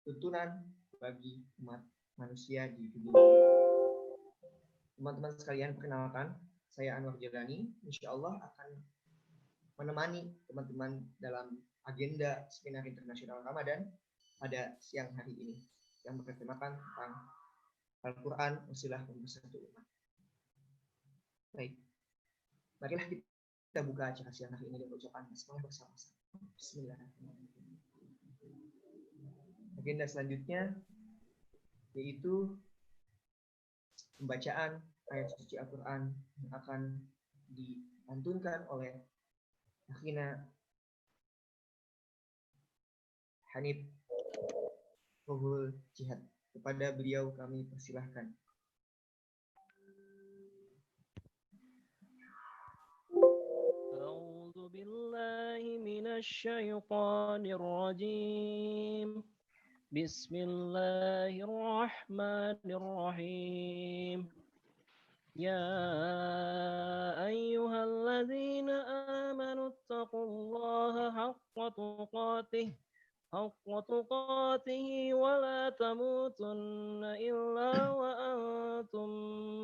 tuntunan bagi umat manusia di dunia. Teman-teman sekalian, perkenalkan, saya Anwar Jalani. Insya Allah akan menemani teman-teman dalam agenda seminar internasional Ramadan pada siang hari ini yang bertemakan tentang Al-Quran, wasilah mempersatu umat. Baik, marilah kita buka acara siang hari ini dengan ucapan bismillah bersama-sama. Bismillahirrahmanirrahim. Agenda selanjutnya yaitu pembacaan ayat suci Al-Quran yang akan dilantunkan oleh Akhina Hanif Rohul Jihad. Kepada beliau kami persilahkan. A'udzu billahi minasy syaithanir rajim. Bismillahirrahmanirrahim. Ya ayyuhalladzina amanu taqullaha haqqa tuqatih wa la tamutunna illa wa antum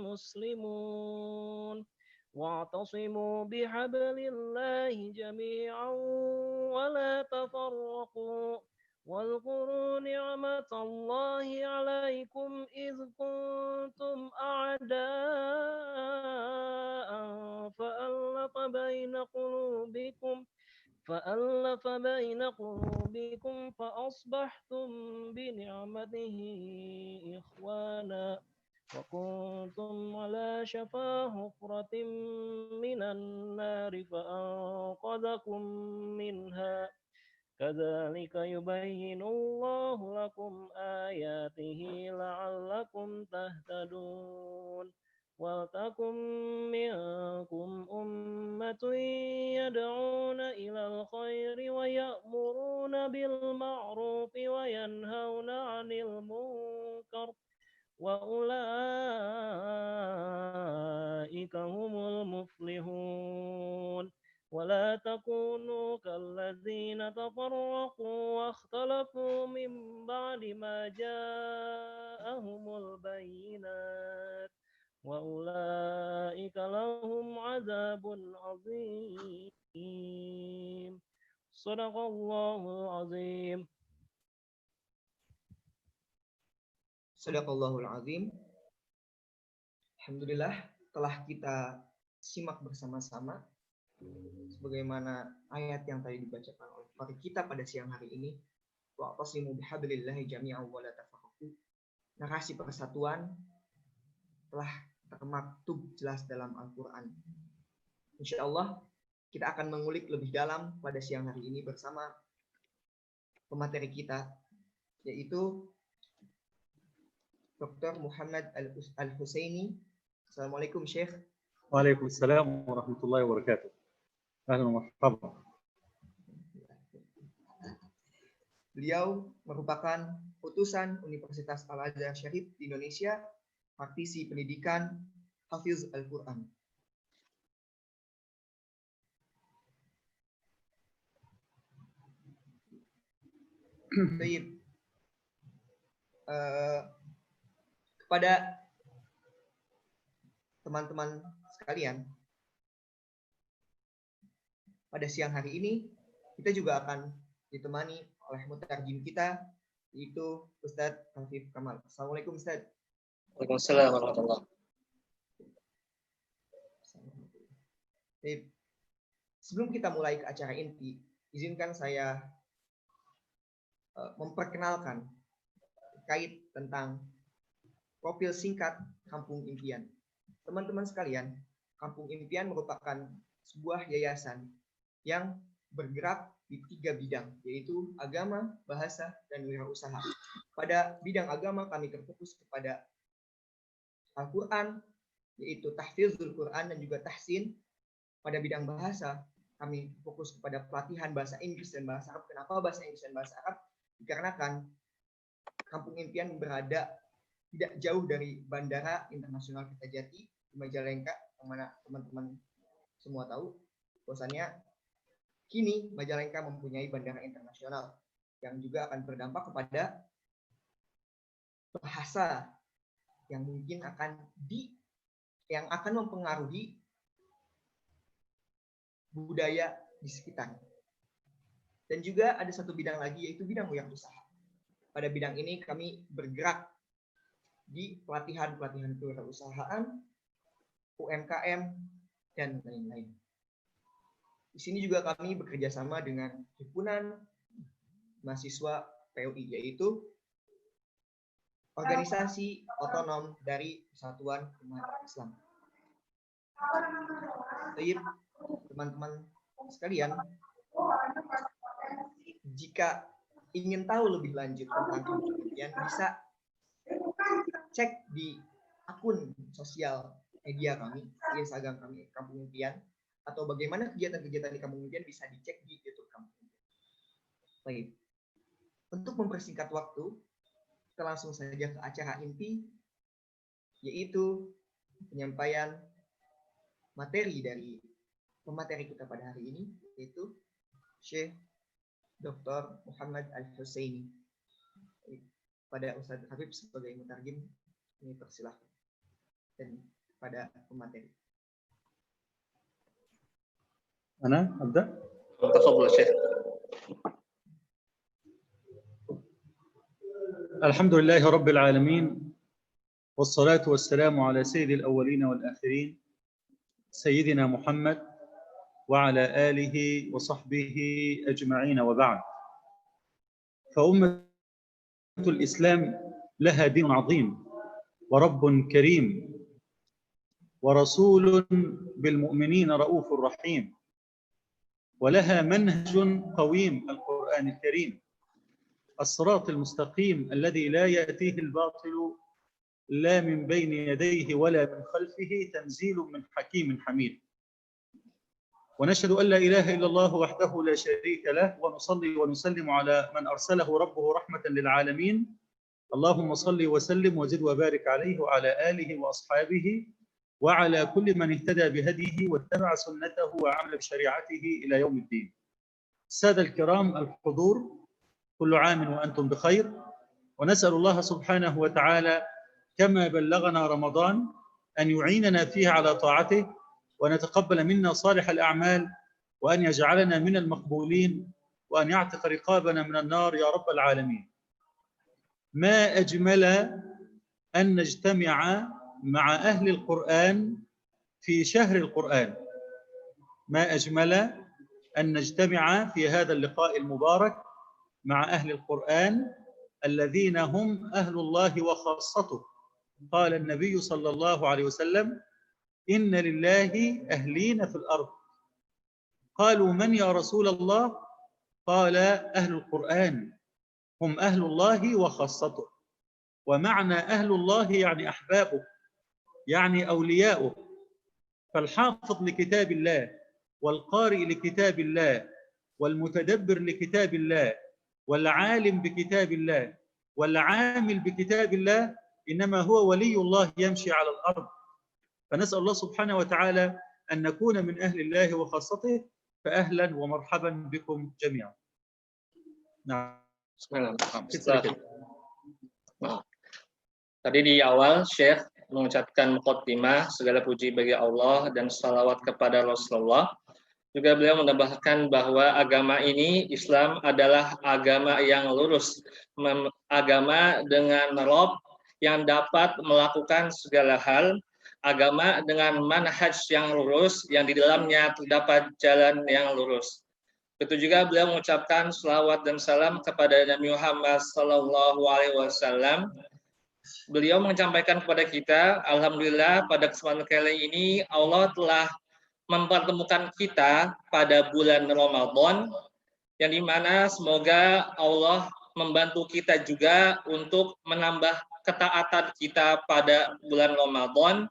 muslimun. Wa'tasimu bihablillahi jami'an wa la tafarraqu. واذكروا نعمة الله عليكم إذ كنتم أعداء فألف بين قلوبكم فأصبحتم بنعمته إخوانا وكنتم على شفا حفرة من النار فأنقذكم منها كذلك يبين الله لكم آياته لعلكم تهتدون ولتكن منكم أمة يدعون إلى الخير ويأمرون بالمعروف وينهون عن المنكر وأولئك هم المفلحون ولا تكونوا كالذين تفرقوا واختلفوا من بعد ما جاءهم البينات وأولئك لهم عذاب عظيم صدق الله العظيم. Sadaqallahul azim. Alhamdulillah telah kita simak bersama-sama sebagaimana ayat yang tadi dibacakan oleh kepada kita pada siang hari ini. Wa'tasimu bihablillahi jami'an wa la tafarraqu. Narasi persatuan telah termaktub jelas dalam Al-Quran. Insyaallah kita akan mengulik lebih dalam pada siang hari ini bersama pemateri kita, yaitu Dr. Muhammad Al-Husaini. Assalamualaikum Syekh. Waalaikumsalam warahmatullahi wabarakatuh. Ahlan wa marhaban. Beliau merupakan utusan Universitas Al-Azhar Syarif di Indonesia, praktisi pendidikan, hafiz Al-Quran. Baik. Kepada teman-teman sekalian, pada siang hari ini kita juga akan ditemani oleh mutarjim kita, yaitu Ustadz Hafif Kamal. Assalamualaikum Ustadz. Waalaikumsalam warahmatullahi wabarakatuh. Sebelum kita mulai ke acara inti, izinkan saya memperkenalkan terkait tentang profil singkat Kampung Impian. Teman-teman sekalian, Kampung Impian merupakan sebuah yayasan yang bergerak di 3 bidang, yaitu agama, bahasa, dan wirausaha. Pada bidang agama kami terfokus kepada Al-Quran, yaitu tahfizul Quran dan juga tahsin. Pada bidang bahasa, kami fokus kepada pelatihan bahasa Inggris dan bahasa Arab. Kenapa bahasa Inggris dan bahasa Arab? Dikarenakan Kampung Impian berada tidak jauh dari Bandara Internasional Kertajati di Majalengka, yang mana teman-teman semua tahu bahwasannya kini Majalengka mempunyai bandara internasional yang juga akan berdampak kepada bahasa yang mungkin akan mempengaruhi budaya di sekitar. Dan juga ada satu bidang lagi, yaitu bidang wirausaha. Pada bidang ini kami bergerak di pelatihan-pelatihan kewirausahaan, UMKM, dan lain-lain. Di sini juga kami bekerja sama dengan himpunan mahasiswa PUI, yaitu organisasi otonom dari Persatuan Umat Islam. Baik, teman-teman sekalian, jika ingin tahu lebih lanjut tentang kampung impian, bisa cek di akun sosial media kami, di Instagram kami, Kampung Impian, atau bagaimana kegiatan-kegiatan di Kampung Impian bisa dicek di YouTube Kampung Impian. Baik, untuk mempersingkat waktu, kita langsung saja ke acara inti, yaitu penyampaian materi dari pemateri kita pada hari ini, yaitu Syekh Dr. Muhammad Al-Husaini. Pada Ustadz Habib sebagai mutarjim, ini persilahkan. Dan pada pemateri. أنا أبدأ. تفضل شيخ. الحمد لله رب العالمين والصلاة والسلام على سيد الأولين والآخرين سيدنا محمد وعلى آله وصحبه أجمعين وبعد. فأمة الإسلام لها دين عظيم ورب كريم ورسول بالمؤمنين رؤوف رحيم، ولها منهج قويم القرآن الكريم، الصراط المستقيم الذي لا يأتيه الباطل لا من بين يديه ولا من خلفه، تنزيل من حكيم حميد. ونشهد أن لا إله إلا الله وحده لا شريك له، ونصلي ونسلم على من أرسله ربه رحمة للعالمين. اللهم صل وسلم وزد وبارك عليه وعلى آله وأصحابه وعلى كل من اهتدى بهديه واتبع سنته وعمل بشريعته إلى يوم الدين. السادة الكرام الحضور، كل عام وأنتم بخير، ونسأل الله سبحانه وتعالى كما بلغنا رمضان أن يعيننا فيه على طاعته، ونتقبل منا صالح الأعمال، وأن يجعلنا من المقبولين، وأن يعتق رقابنا من النار يا رب العالمين. ما أجمل أن نجتمع مع أهل القرآن في شهر القرآن، ما أجمل أن نجتمع في هذا اللقاء المبارك مع أهل القرآن الذين هم أهل الله وخاصته. قال النبي صلى الله عليه وسلم: إن لله أهلين في الأرض. قالوا: من يا رسول الله؟ قال: أهل القرآن هم أهل الله وخاصته. ومعنى أهل الله يعني أحبابه، يعني أولياؤه. فالحافظ لكتاب الله والقارئ لكتاب الله والمتدبر لكتاب الله والعالم بكتاب الله والعامل بكتاب الله إنما هو ولي الله يمشي على الأرض. فنسأل الله سبحانه وتعالى أن نكون من أهل الله وخاصته، فأهلا ومرحبا بكم جميعا. نعم. Tadi di awal Syekh mengucapkan muqaddimah, segala puji bagi Allah dan salawat kepada Rasulullah. Juga beliau menambahkan bahwa agama ini, Islam, adalah agama yang lurus, agama dengan Rabb yang dapat melakukan segala hal, agama dengan manhaj yang lurus, yang di dalamnya terdapat jalan yang lurus. Begitu juga beliau mengucapkan salawat dan salam kepada Nabi Muhammad SAW. Beliau menyampaikan kepada kita, alhamdulillah pada kesempatan kali ini Allah telah mempertemukan kita pada bulan Ramadan, yang dimana semoga Allah membantu kita juga untuk menambah ketaatan kita pada bulan Ramadan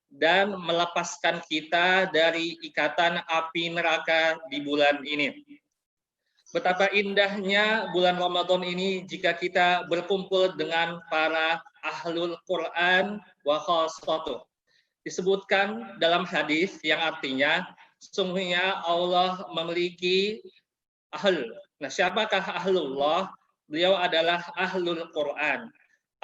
dan melepaskan kita dari ikatan api neraka di bulan ini. Betapa indahnya bulan Ramadan ini jika kita berkumpul dengan para ahlul Quran wa khassatuh. Disebutkan dalam hadis yang artinya sesungguhnya Allah memiliki ahl. Nah, siapakah ahlullah? Beliau adalah ahlul Quran.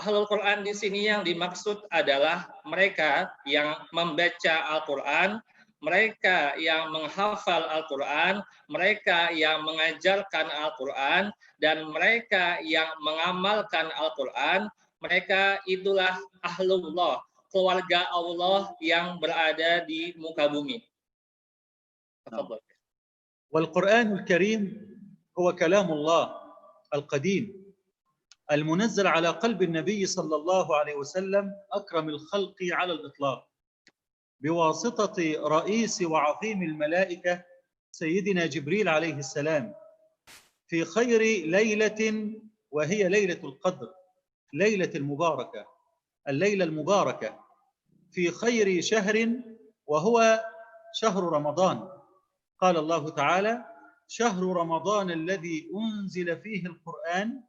Ahlul Quran di sini yang dimaksud adalah mereka yang membaca Al-Quran, mereka yang menghafal Al-Quran, mereka yang mengajarkan Al-Quran, dan mereka yang mengamalkan Al-Quran. Mereka itulah Ahlullah, keluarga Allah yang berada di muka bumi. والقرآن الكريم هو كلام الله القديم المنزل على قلب النبي صلى الله عليه وسلم أكرم الخلق على الإطلاق بواسطة رئيس وعظيم الملائكة سيدنا جبريل عليه السلام في خير ليلة وهي ليلة القدر، ليلة المباركة، الليلة المباركة في خير شهر وهو شهر رمضان. قال الله تعالى: شهر رمضان الذي أنزل فيه القرآن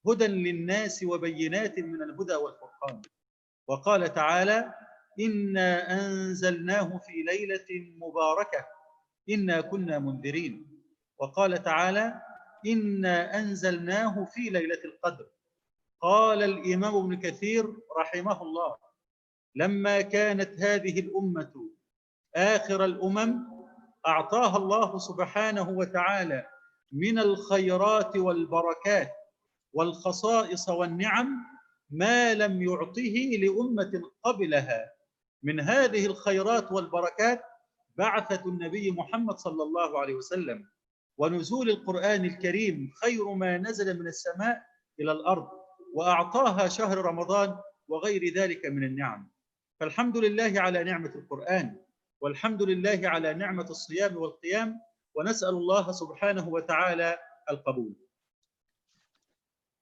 هدى للناس وبينات من الهدى والفرقان. وقال تعالى: إنا أنزلناه في ليلة مباركة إنا كنا منذرين. وقال تعالى: إنا أنزلناه في ليلة القدر. قال الإمام ابن كثير رحمه الله: لما كانت هذه الأمة آخر الأمم أعطاها الله سبحانه وتعالى من الخيرات والبركات والخصائص والنعم ما لم يعطه لأمة قبلها. من هذه الخيرات والبركات بعثة النبي محمد صلى الله عليه وسلم، ونزول القرآن الكريم خير ما نزل من السماء إلى الأرض، وأعطاها شهر رمضان وغير ذلك من النعم. فالحمد لله على نعمة القرآن، والحمد لله على نعمة الصيام والقيام، ونسأل الله سبحانه وتعالى القبول.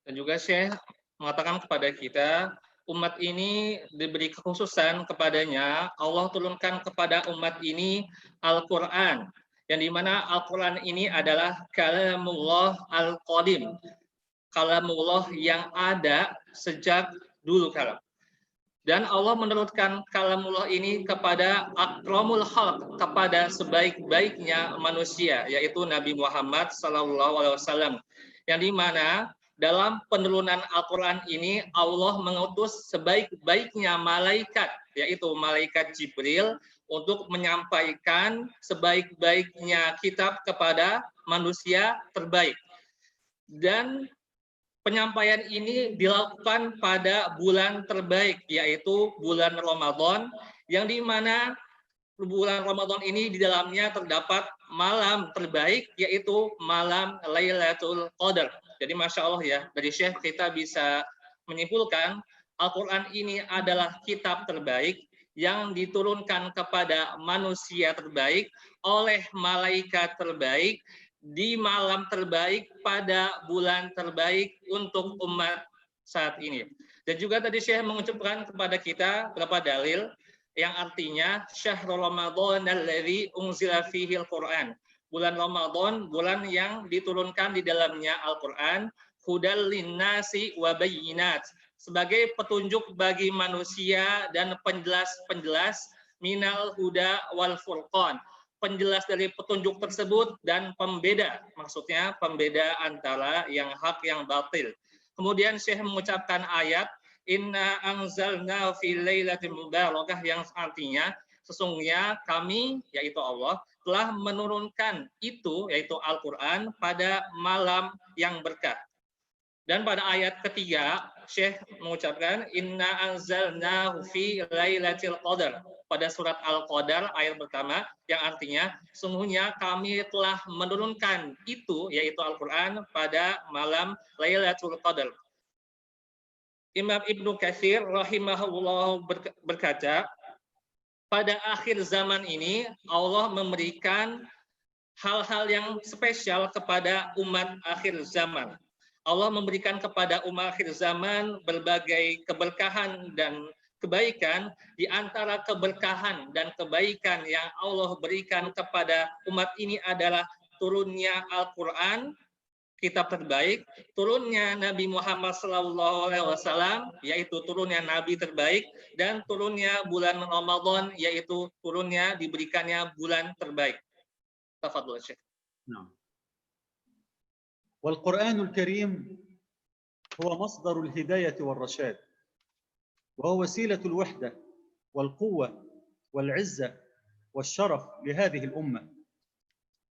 Dan juga Syekh mengatakan kepada kita, umat ini diberi kekhususan kepadanya, Allah turunkan kepada umat ini Al-Quran, yang dimana Al-Quran ini adalah kalamullah al-qadim, kalamullah yang ada sejak dulu kala. Dan Allah menurunkan kalamullah ini kepada akramul khalq, kepada sebaik-baiknya manusia, yaitu Nabi Muhammad SAW, yang dimana dalam penurunan Al-Quran ini Allah mengutus sebaik-baiknya malaikat, yaitu malaikat Jibril, untuk menyampaikan sebaik-baiknya kitab kepada manusia terbaik. Dan penyampaian ini dilakukan pada bulan terbaik, yaitu bulan Ramadan, yang dimana bulan Ramadan ini di dalamnya terdapat malam terbaik, yaitu malam Lailatul Qadar. Jadi Masya Allah ya, dari Syekh kita bisa menyimpulkan Al-Quran ini adalah kitab terbaik yang diturunkan kepada manusia terbaik oleh malaikat terbaik di malam terbaik pada bulan terbaik untuk umat saat ini. Dan juga tadi Syekh mengucapkan kepada kita beberapa dalil yang artinya syahrul Ramadan alladzi unzila fihi al-Qur'an. Bulan Ramadan, bulan yang diturunkan di dalamnya Al-Quran, hudal linnasi wa bayyinat, sebagai petunjuk bagi manusia dan penjelas-penjelas minal huda wal furqan, penjelas dari petunjuk tersebut dan pembeda, maksudnya pembeda antara yang hak yang batil. Kemudian Syekh mengucapkan ayat inna anzalna fi lailatin mubarakah, yang artinya sesungguhnya kami, yaitu Allah, telah menurunkan itu, yaitu Al-Quran, pada malam yang berkah. Dan pada ayat ketiga, Syekh mengucapkan inna anzalnahu fi lailatul qadar, pada surat Al-Qadar ayat pertama, yang artinya sungguhnya kami telah menurunkan itu, yaitu Al-Quran, pada malam Lailatul Qadar. Imam Ibnu Katsir rahimahullah berkata, pada akhir zaman ini Allah memberikan hal-hal yang spesial kepada umat akhir zaman. Allah memberikan kepada umat akhir zaman berbagai keberkahan dan kebaikan. Di antara keberkahan dan kebaikan yang Allah berikan kepada umat ini adalah turunnya Al-Quran, kitab terbaik, turunnya Nabi Muhammad SAW, yaitu turunnya Nabi terbaik, dan turunnya bulan Ramadan, yaitu turunnya diberikannya bulan terbaik. Tafadhol Syekh. نعم. والقرآن الكريم هو مصدر الهداية والرشاد وهو وسيلة الوحدة والقوة والعزة والشرف لهذه الأمة.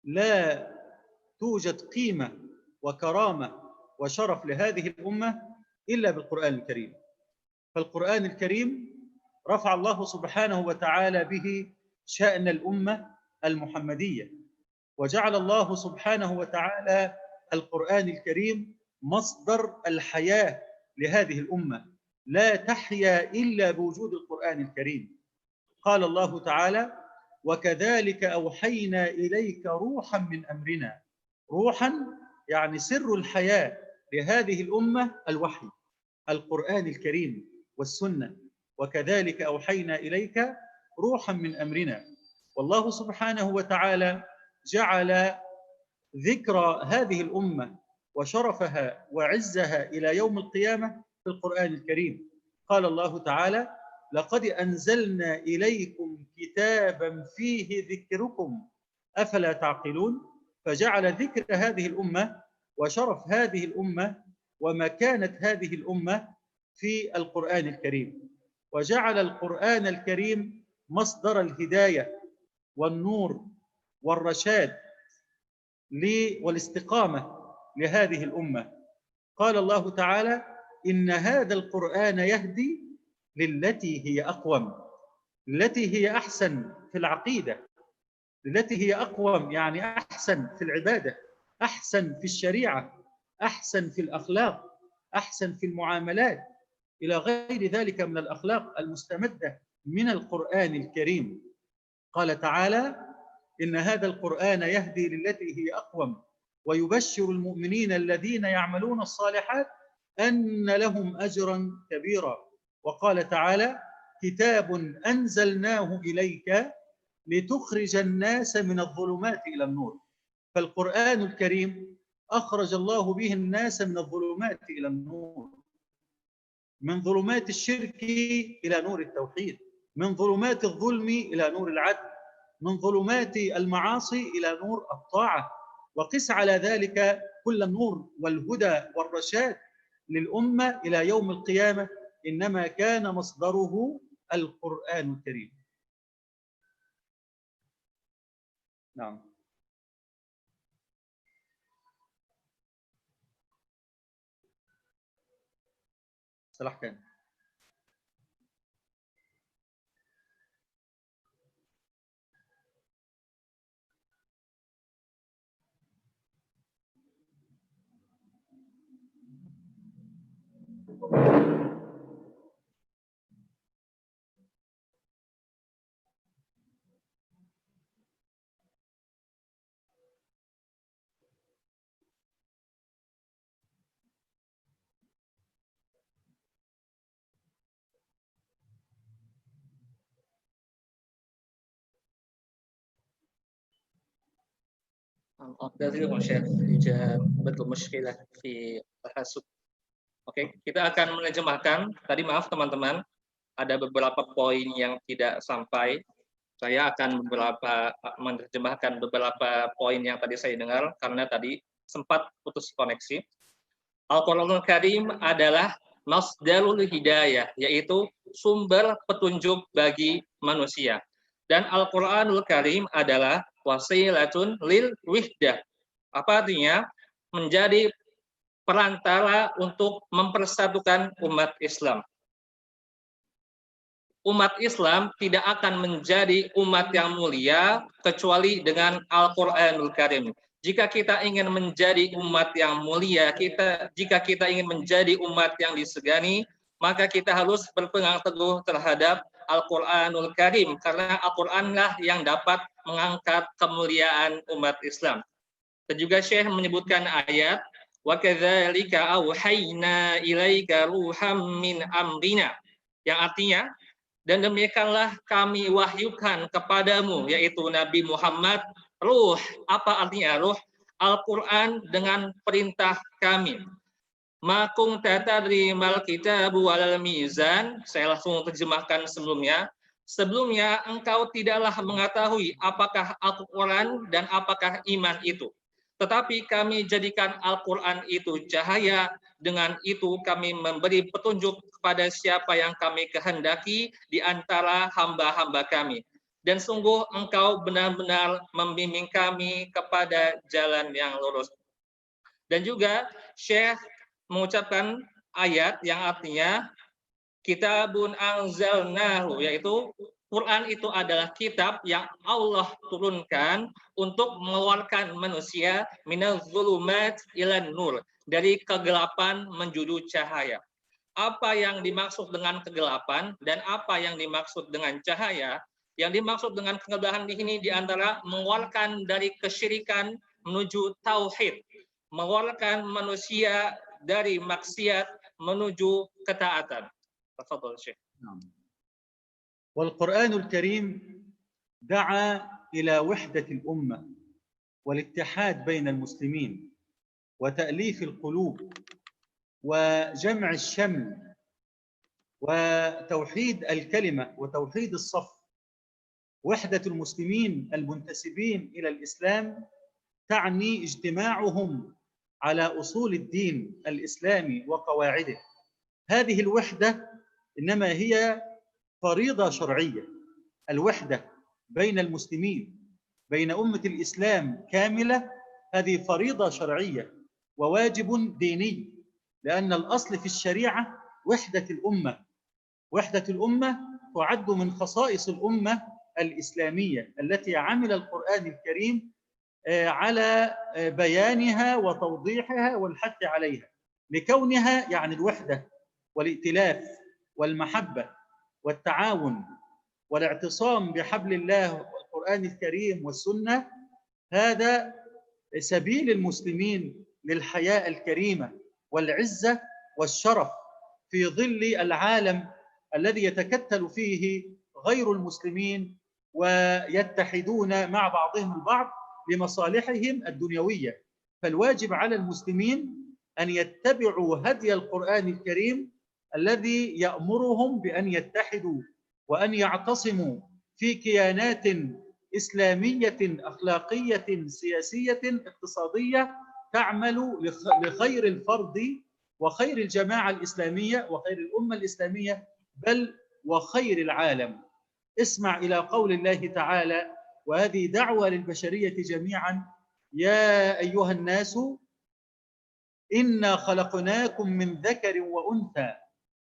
لا توجد قيمة وكرامة وشرف لهذه الأمة إلا بالقرآن الكريم. فالقرآن الكريم رفع الله سبحانه وتعالى به شأن الأمة المحمدية، وجعل الله سبحانه وتعالى القرآن الكريم مصدر الحياة لهذه الأمة، لا تحيا إلا بوجود القرآن الكريم. قال الله تعالى: وكذلك أوحينا إليك روحا من أمرنا. روحا يعني سر الحياة لهذه الأمة الوحي، القرآن الكريم والسنة. وكذلك أوحينا إليك روحا من أمرنا. والله سبحانه وتعالى جعل ذكرى هذه الأمة وشرفها وعزها إلى يوم القيامة في القرآن الكريم. قال الله تعالى: لقد أنزلنا إليكم كتابا فيه ذكركم أفلا تعقلون. فجعل ذكر هذه الأمة وشرف هذه الأمة ومكانة هذه الأمة في القرآن الكريم، وجعل القرآن الكريم مصدر الهداية والنور والرشاد والاستقامة لهذه الأمة. قال الله تعالى: إن هذا القرآن يهدي للتي هي أقوم. التي هي أحسن في العقيدة، التي هي أقوم يعني أحسن في العبادة، أحسن في الشريعة، أحسن في الأخلاق، أحسن في المعاملات، إلى غير ذلك من الأخلاق المستمدة من القرآن الكريم. قال تعالى: إن هذا القرآن يهدي للتي هي أقوم ويبشر المؤمنين الذين يعملون الصالحات أن لهم أجرا كبيرا. وقال تعالى: كتاب أنزلناه إليك لتخرج الناس من الظلمات إلى النور. فالقرآن الكريم أخرج الله به الناس من الظلمات إلى النور، من ظلمات الشرك إلى نور التوحيد، من ظلمات الظلم إلى نور العدل، من ظلمات المعاصي إلى نور الطاعة. وقس على ذلك كل النور والهدى والرشاد للأمة إلى يوم القيامة، إنما كان مصدره القرآن الكريم. نعم. صلاح كان. أعتذر شيخ إجابة المشكلة في الحاسوب. Oke, kita akan menerjemahkan. Tadi maaf teman-teman, ada beberapa poin yang tidak sampai. Saya akan menerjemahkan beberapa poin yang tadi saya dengar karena tadi sempat putus koneksi. Al-Qur'anul Karim adalah masdarul hidayah, yaitu sumber petunjuk bagi manusia. Dan Al-Qur'anul Karim adalah wasilatun lil wihdah. Apa artinya? Menjadi perantara untuk mempersatukan umat Islam. Umat Islam tidak akan menjadi umat yang mulia kecuali dengan Al-Qur'anul Karim. Jika kita ingin menjadi umat yang mulia, jika kita ingin menjadi umat yang disegani, maka kita harus berpegang teguh terhadap Al-Qur'anul Karim, karena Al-Qur'anlah yang dapat mengangkat kemuliaan umat Islam. Dan juga Syekh menyebutkan ayat wa kadzalika auhayna ilaika ruham min amrina, yang artinya dan demikianlah kami wahyukan kepadamu, yaitu Nabi Muhammad, ruh. Apa artinya ruh? Al-Quran dengan perintah kami. Ma kunta tadri mal kitabu walal mizan. Saya langsung terjemahkan sebelumnya. Sebelumnya engkau tidaklah mengetahui apakah Al-Quran dan apakah iman itu. Tetapi kami jadikan Al-Quran itu cahaya, dengan itu kami memberi petunjuk kepada siapa yang kami kehendaki di antara hamba-hamba kami. Dan sungguh engkau benar-benar membimbing kami kepada jalan yang lurus. Dan juga Syekh mengucapkan ayat yang artinya kitabun anzalnahu, yaitu Quran itu adalah kitab yang Allah turunkan untuk mengeluarkan manusia minal zulumat ilan nur, dari kegelapan menuju cahaya. Apa yang dimaksud dengan kegelapan dan apa yang dimaksud dengan cahaya? Yang dimaksud dengan kegelapan di sini diantara mengeluarkan dari kesyirikan menuju tauhid, mengeluarkan manusia dari maksiat menuju ketaatan. Tafadhol Syekh. والقرآن الكريم دعا إلى وحدة الأمة والاتحاد بين المسلمين وتأليف القلوب وجمع الشمل وتوحيد الكلمة وتوحيد الصف. وحدة المسلمين المنتسبين إلى الإسلام تعني اجتماعهم على أصول الدين الإسلامي وقواعده. هذه الوحدة إنما هي فريضة شرعية. الوحدة بين المسلمين، بين أمة الإسلام كاملة، هذه فريضة شرعية وواجب ديني، لأن الأصل في الشريعة وحدة الأمة. وحدة الأمة تعد من خصائص الأمة الإسلامية التي عمل القرآن الكريم على بيانها وتوضيحها والحث عليها، لكونها يعني الوحدة والائتلاف والمحبة والتعاون والاعتصام بحبل الله والقرآن الكريم والسنة. هذا سبيل المسلمين للحياة الكريمة والعزة والشرف في ظل العالم الذي يتكتل فيه غير المسلمين ويتحدون مع بعضهم البعض لمصالحهم الدنيوية. فالواجب على المسلمين أن يتبعوا هدي القرآن الكريم الذي يأمرهم بأن يتحدوا وأن يعتصموا في كيانات إسلامية أخلاقية سياسية اقتصادية تعمل لخير الفرد وخير الجماعة الإسلامية وخير الأمة الإسلامية، بل وخير العالم. اسمع إلى قول الله تعالى، وهذه دعوة للبشرية جميعا: يا أيها الناس إنا خلقناكم من ذكر وأنثى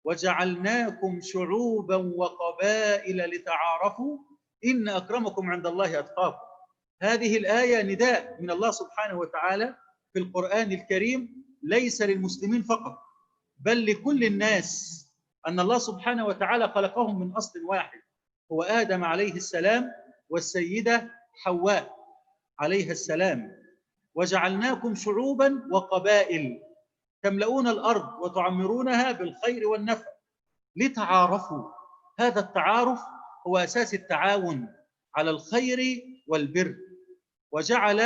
وجعلناكم شعوبا وقبائل لتعارفوا إن أكرمكم عند الله أتقاكم. هذه الآية نداء من الله سبحانه وتعالى في القرآن الكريم، ليس للمسلمين فقط بل لكل الناس، أن الله سبحانه وتعالى خلقهم من أصل واحد، هو آدم عليه السلام والسيدة حواء عليها السلام، وجعلناكم شعوبا وقبائل تملؤون الأرض وتعمرونها بالخير والنفع لتعارفوا. هذا التعارف هو أساس التعاون على الخير والبر. وجعل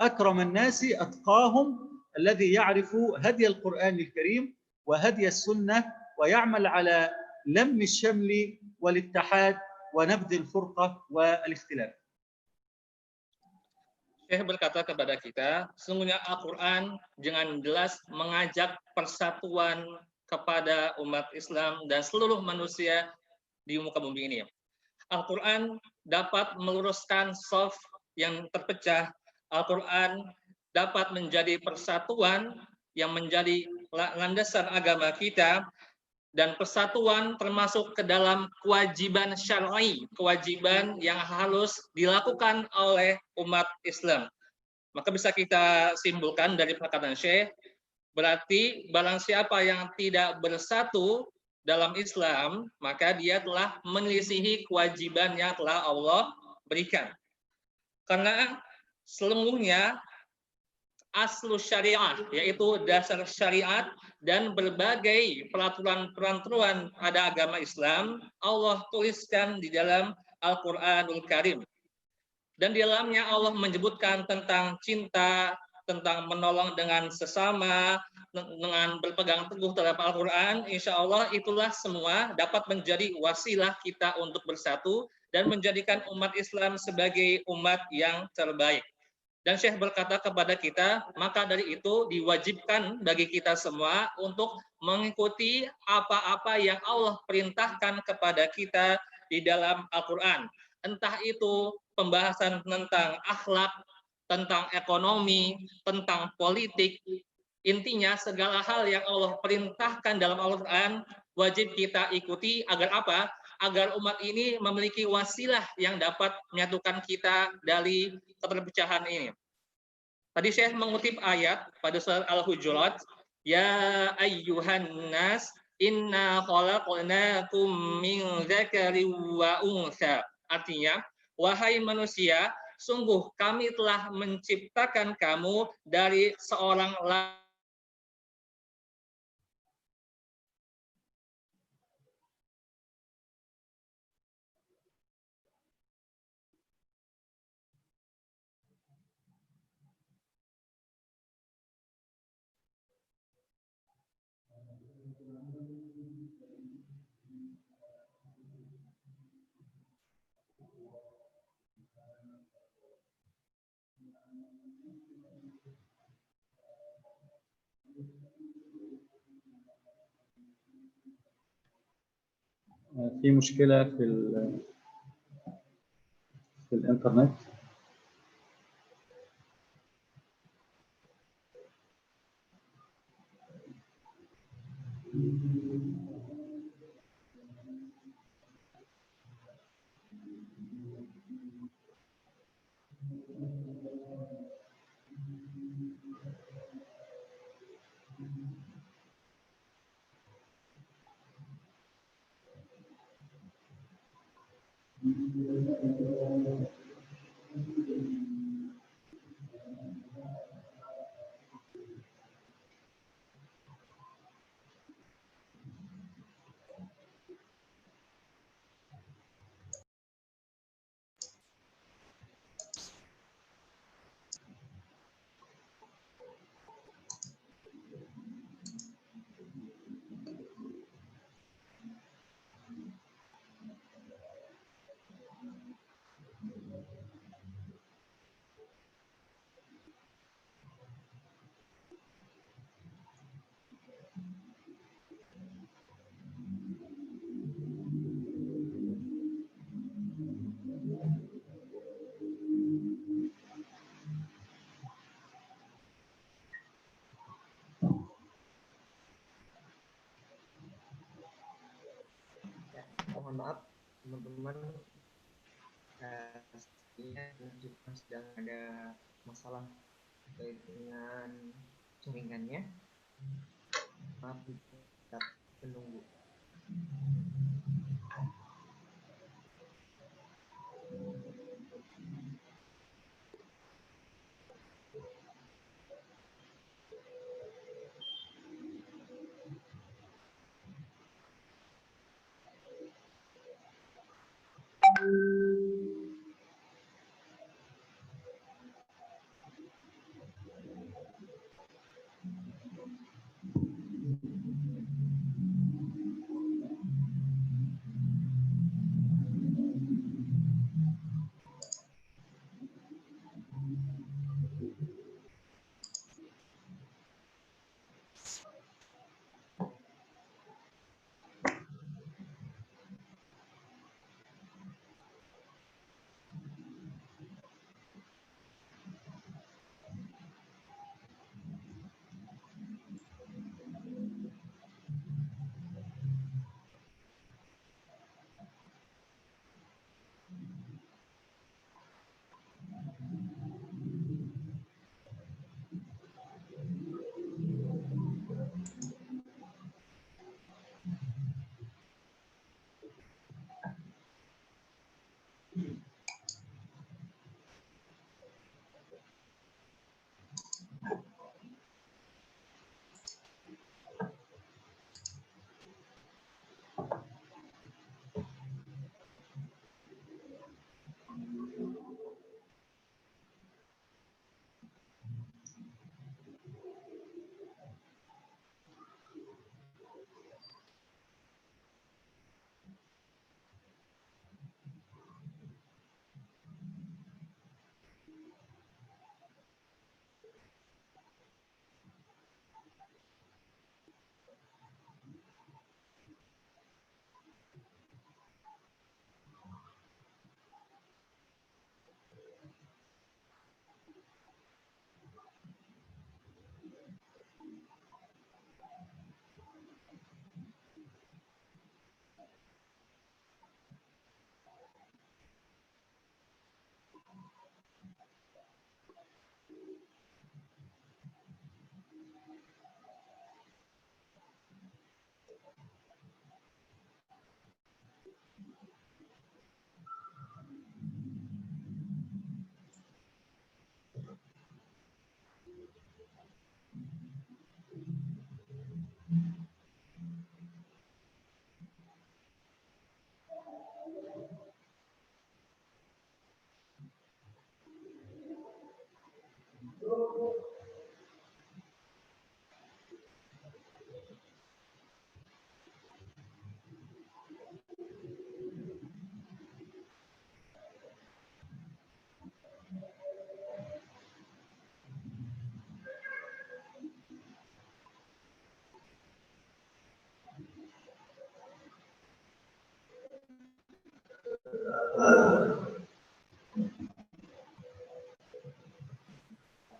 أكرم الناس أتقاهم الذي يعرف هدي القرآن الكريم وهدي السنة ويعمل على لم الشمل والاتحاد ونبذ الفرقة والاختلاف. Syekh berkata kepada kita, sesungguhnya Al-Quran dengan jelas mengajak persatuan kepada umat Islam dan seluruh manusia di muka bumi ini. Al-Quran dapat meluruskan shaf yang terpecah. Al-Quran dapat menjadi persatuan yang menjadi landasan agama kita, dan persatuan termasuk ke dalam kewajiban syar'i, kewajiban yang harus dilakukan oleh umat Islam. Maka bisa kita simpulkan dari perkataan Syekh, berarti barang siapa yang tidak bersatu dalam Islam, maka dia telah menyelisihi kewajiban yang telah Allah berikan. Karena sesungguhnya aslu syariat, yaitu dasar syariat dan berbagai peraturan-peraturan pada agama Islam, Allah tuliskan di dalam Al-Quranul Karim. Dan di dalamnya Allah menyebutkan tentang cinta, tentang menolong dengan sesama, dengan berpegang teguh terhadap Al-Quran. Insya Allah itulah semua dapat menjadi wasilah kita untuk bersatu dan menjadikan umat Islam sebagai umat yang terbaik. Dan Syekh berkata kepada kita, maka dari itu diwajibkan bagi kita semua untuk mengikuti apa-apa yang Allah perintahkan kepada kita di dalam Al-Quran. Entah itu pembahasan tentang akhlak, tentang ekonomi, tentang politik. Intinya segala hal yang Allah perintahkan dalam Al-Quran wajib kita ikuti agar apa? Agar umat ini memiliki wasilah yang dapat menyatukan kita dari keterpecahan ini. Tadi saya mengutip ayat pada surat Al-Hujurat, ya ayyuhan nas inna khalaqnakum min dzakari wa unsa. Artinya, wahai manusia, sungguh kami telah menciptakan kamu dari seorang laki. في مشكلة في الإنترنت. Mohon maaf teman-teman, pastinya sedang ada masalah terkait dengan jaringannya. Maaf kita menunggu.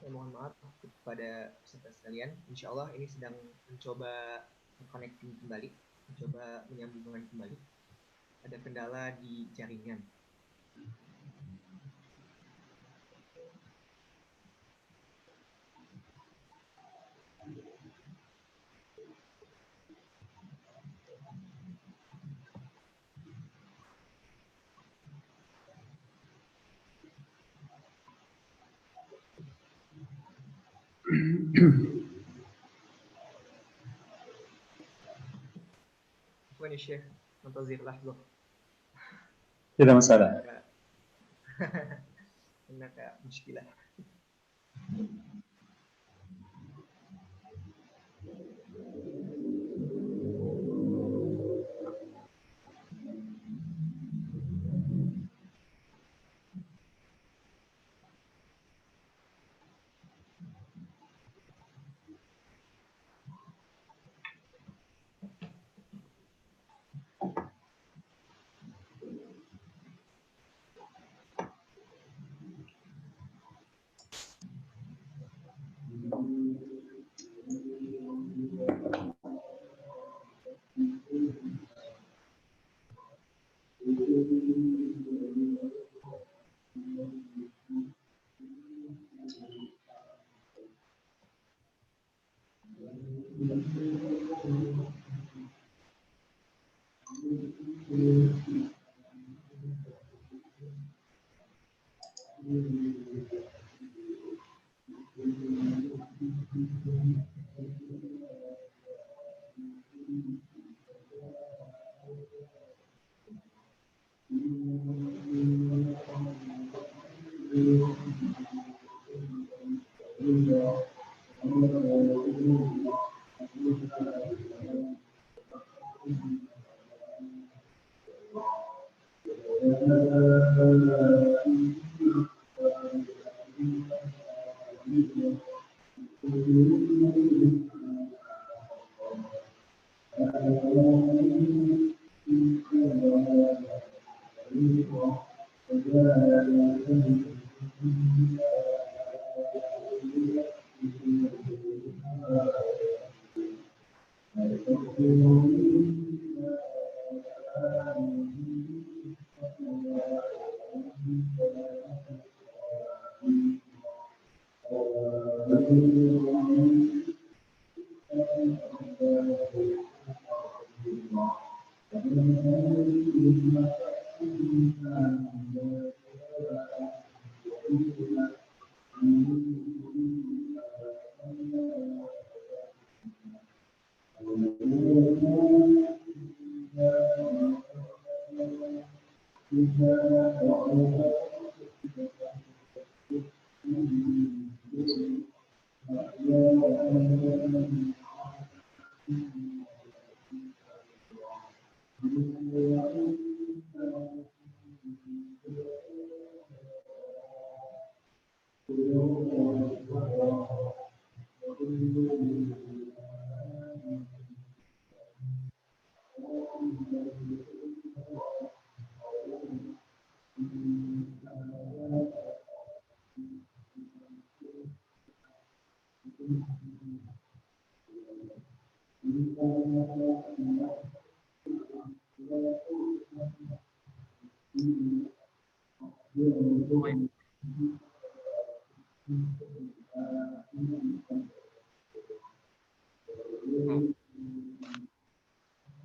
Mohon maaf kepada peserta sekalian. Insya Allah ini sedang mencoba connecting kembali, mencoba menyambungkan kembali. Ada kendala di jaringan. Afwan ya Syekh, nantazir lahzah. Tidak masalah. هناك مشكلة.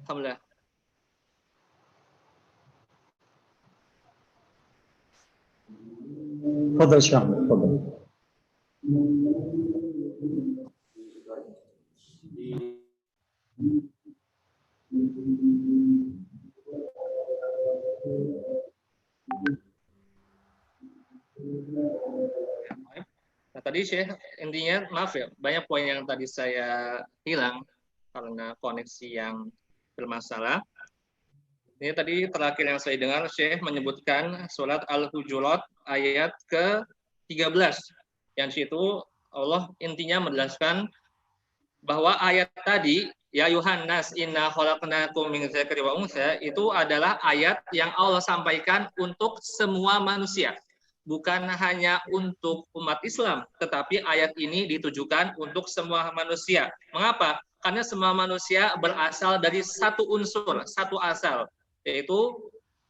Alhamdulillah. تفضل شيخ أحمد، تفضل. tadi Syekh intinya maaf ya, banyak poin yang tadi saya hilang karena koneksi yang bermasalah. Ini tadi terakhir yang saya dengar Syekh menyebutkan surat Al-Hujurat ayat ke-13. Yang situ Allah intinya menjelaskan bahwa ayat tadi ya Yuhannas inna khalaqnakum min dzakari wa unsa itu adalah ayat yang Allah sampaikan untuk semua manusia. Bukan hanya untuk umat Islam, tetapi ayat ini ditujukan untuk semua manusia. Mengapa? Karena semua manusia berasal dari satu unsur, satu asal, yaitu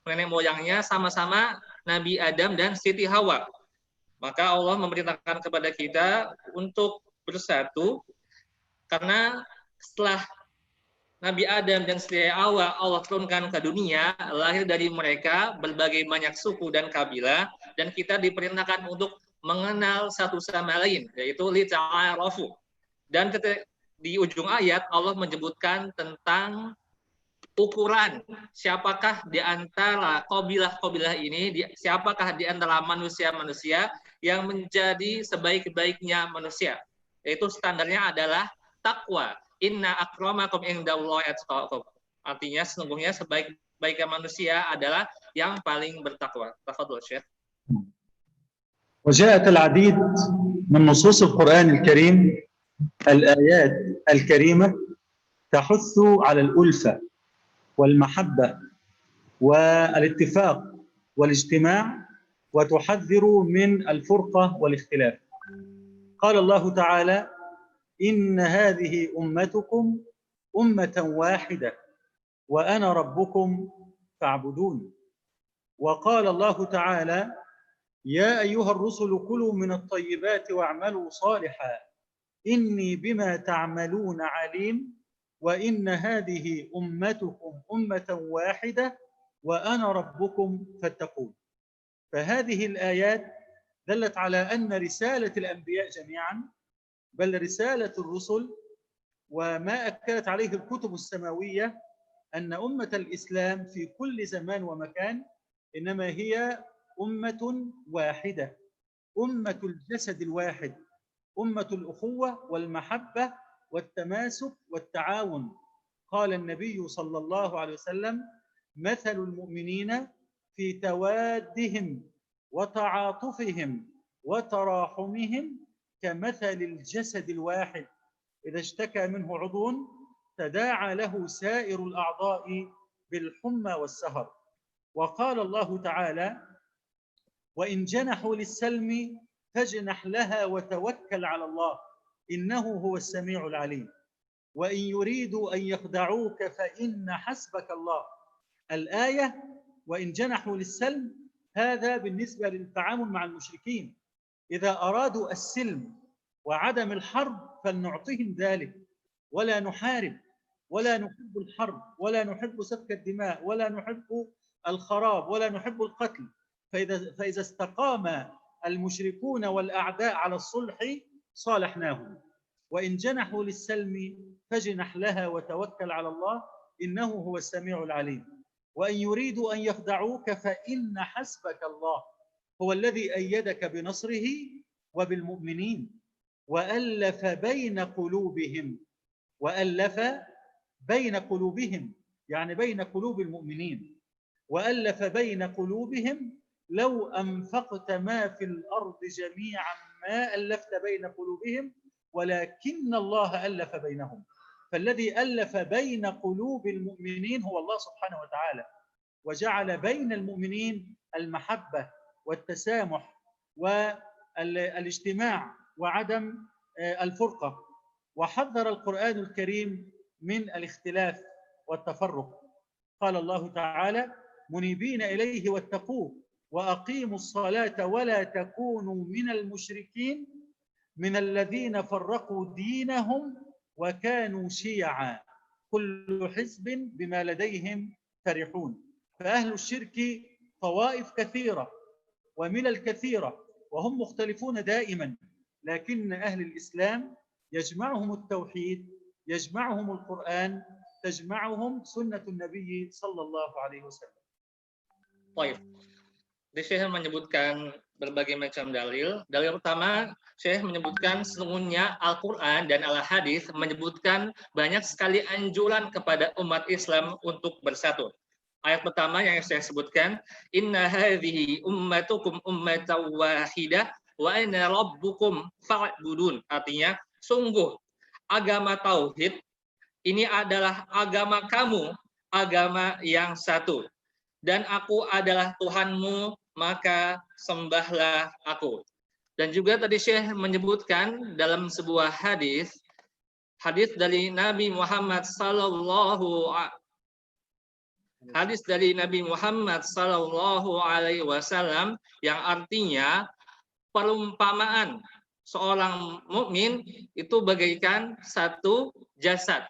nenek moyangnya sama-sama Nabi Adam dan Siti Hawa. Maka Allah memerintahkan kepada kita untuk bersatu, karena setelah Nabi Adam dan Siti Hawa Allah turunkan ke dunia, lahir dari mereka berbagai banyak suku dan kabilah, dan kita diperintahkan untuk mengenal satu sama lain, yaitu lita'arafu. Dan di ujung ayat Allah menyebutkan tentang ukuran siapakah di antara kabilah-kabilah ini, siapakah di antara manusia-manusia yang menjadi sebaik-baiknya manusia. Yaitu standarnya adalah takwa. Inna akramakum indallahi atqakum. Artinya sesungguhnya sebaik-baiknya manusia adalah yang paling bertakwa. Tafadhol Syekh. وجاءت العديد من نصوص القرآن الكريم الآيات الكريمة تحث على الألفة والمحبة والاتفاق والاجتماع وتحذر من الفرقة والاختلاف. قال الله تعالى: إن هذه أمتكم أمة واحدة وأنا ربكم فاعبدون. وقال الله تعالى: يا أيها الرسل كلوا من الطيبات واعملوا صالحا إني بما تعملون عليم وإن هذه أمتكم أمة واحدة وأنا ربكم فاتقون. فهذه الآيات دلت على أن رسالة الأنبياء جميعا، بل رسالة الرسل وما أكدت عليه الكتب السماوية، أن أمة الإسلام في كل زمان ومكان إنما هي أمة واحدة، أمة الجسد الواحد، أمة الأخوة والمحبة والتماسك والتعاون. قال النبي صلى الله عليه وسلم: مثل المؤمنين في توادهم وتعاطفهم وتراحمهم كمثل الجسد الواحد إذا اشتكى منه عضو تداعى له سائر الأعضاء بالحمى والسهر. وقال الله تعالى: وإن جنحوا للسلم فاجنح لها وتوكل على الله إنه هو السميع العليم. وإن يريدوا أن يخدعوك فإن حسبك الله. الآية وإن جنحوا للسلم هذا بالنسبة للتعامل مع المشركين، إذا أرادوا السلم وعدم الحرب فلنعطيهم ذلك، ولا نحارب ولا نحب الحرب ولا نحب سفك الدماء ولا نحب الخراب ولا نحب القتل. فإذا استقام المشركون والأعداء على الصلح صالحناهم. وإن جنحوا للسلم فاجنح لها وتوكل على الله إنه هو السميع العليم. وإن يريدوا أن يخدعوك فإن حسبك الله هو الذي أيدك بنصره وبالمؤمنين وألف بين قلوبهم. وألف بين قلوبهم يعني بين قلوب المؤمنين. وألف بين قلوبهم لو أنفقت ما في الأرض جميعا ما ألفت بين قلوبهم ولكن الله ألف بينهم. فالذي ألف بين قلوب المؤمنين هو الله سبحانه وتعالى، وجعل بين المؤمنين المحبة والتسامح والاجتماع وعدم الفرقة. وحذر القرآن الكريم من الاختلاف والتفرق. قال الله تعالى: منيبين إليه واتقوه وأقيموا الصلاة ولا تكونوا من المشركين من الذين فرقوا دينهم وكانوا شيعا كل حزب بما لديهم فرحون. فأهل الشرك طوائف كثيرة وملل كثيرة وهم مختلفون دائما، لكن أهل الإسلام يجمعهم التوحيد، يجمعهم القرآن، تجمعهم سنة النبي صلى الله عليه وسلم. طيب. Syekh menyebutkan berbagai macam dalil. Dalil pertama, Syekh menyebutkan sesungguhnya Al-Quran dan Al-Hadis menyebutkan banyak sekali anjuran kepada umat Islam untuk bersatu. Ayat pertama yang saya sebutkan, Inna hadhihi ummatukum ummatan wahidah wa ana rabbukum fa'budun. Artinya, sungguh agama tauhid ini adalah agama kamu, agama yang satu. Dan aku adalah Tuhanmu, maka sembahlah aku. Dan juga tadi Syekh menyebutkan dalam sebuah hadis dari Nabi Muhammad sallallahu alaihi wasallam yang artinya perumpamaan seorang mukmin itu bagaikan satu jasad.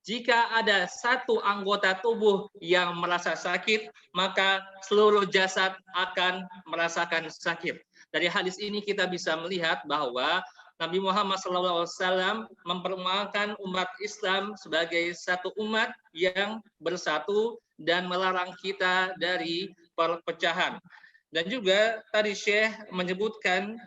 Jika ada satu anggota tubuh yang merasa sakit, maka seluruh jasad akan merasakan sakit. Dari hadis ini kita bisa melihat bahwa Nabi Muhammad SAW memperkenalkan umat Islam sebagai satu umat yang bersatu dan melarang kita dari perpecahan. Dan juga tadi Syekh menyebutkan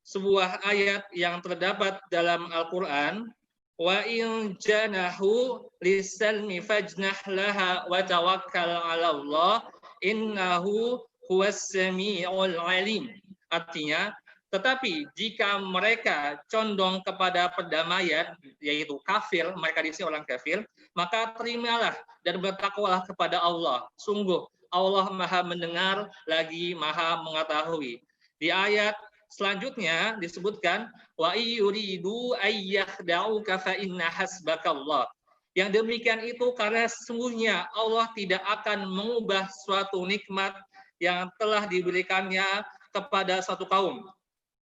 sebuah ayat yang terdapat dalam Al-Quran, wa in janahu lisalmi fajnah laha wa tawakkal 'ala Allah innahu huwas samiul alim. Artinya, tetapi jika mereka condong kepada perdamaian, yaitu kafir, mereka di sini orang kafir, maka terimalah dan bertakwalah kepada Allah. Sungguh Allah Maha mendengar lagi Maha mengetahui. Di ayat selanjutnya disebutkan wa yuridu ayyakhda'uka fa inna hasbakallah. Yang demikian itu karena sesungguhnya Allah tidak akan mengubah suatu nikmat yang telah diberikannya kepada satu kaum.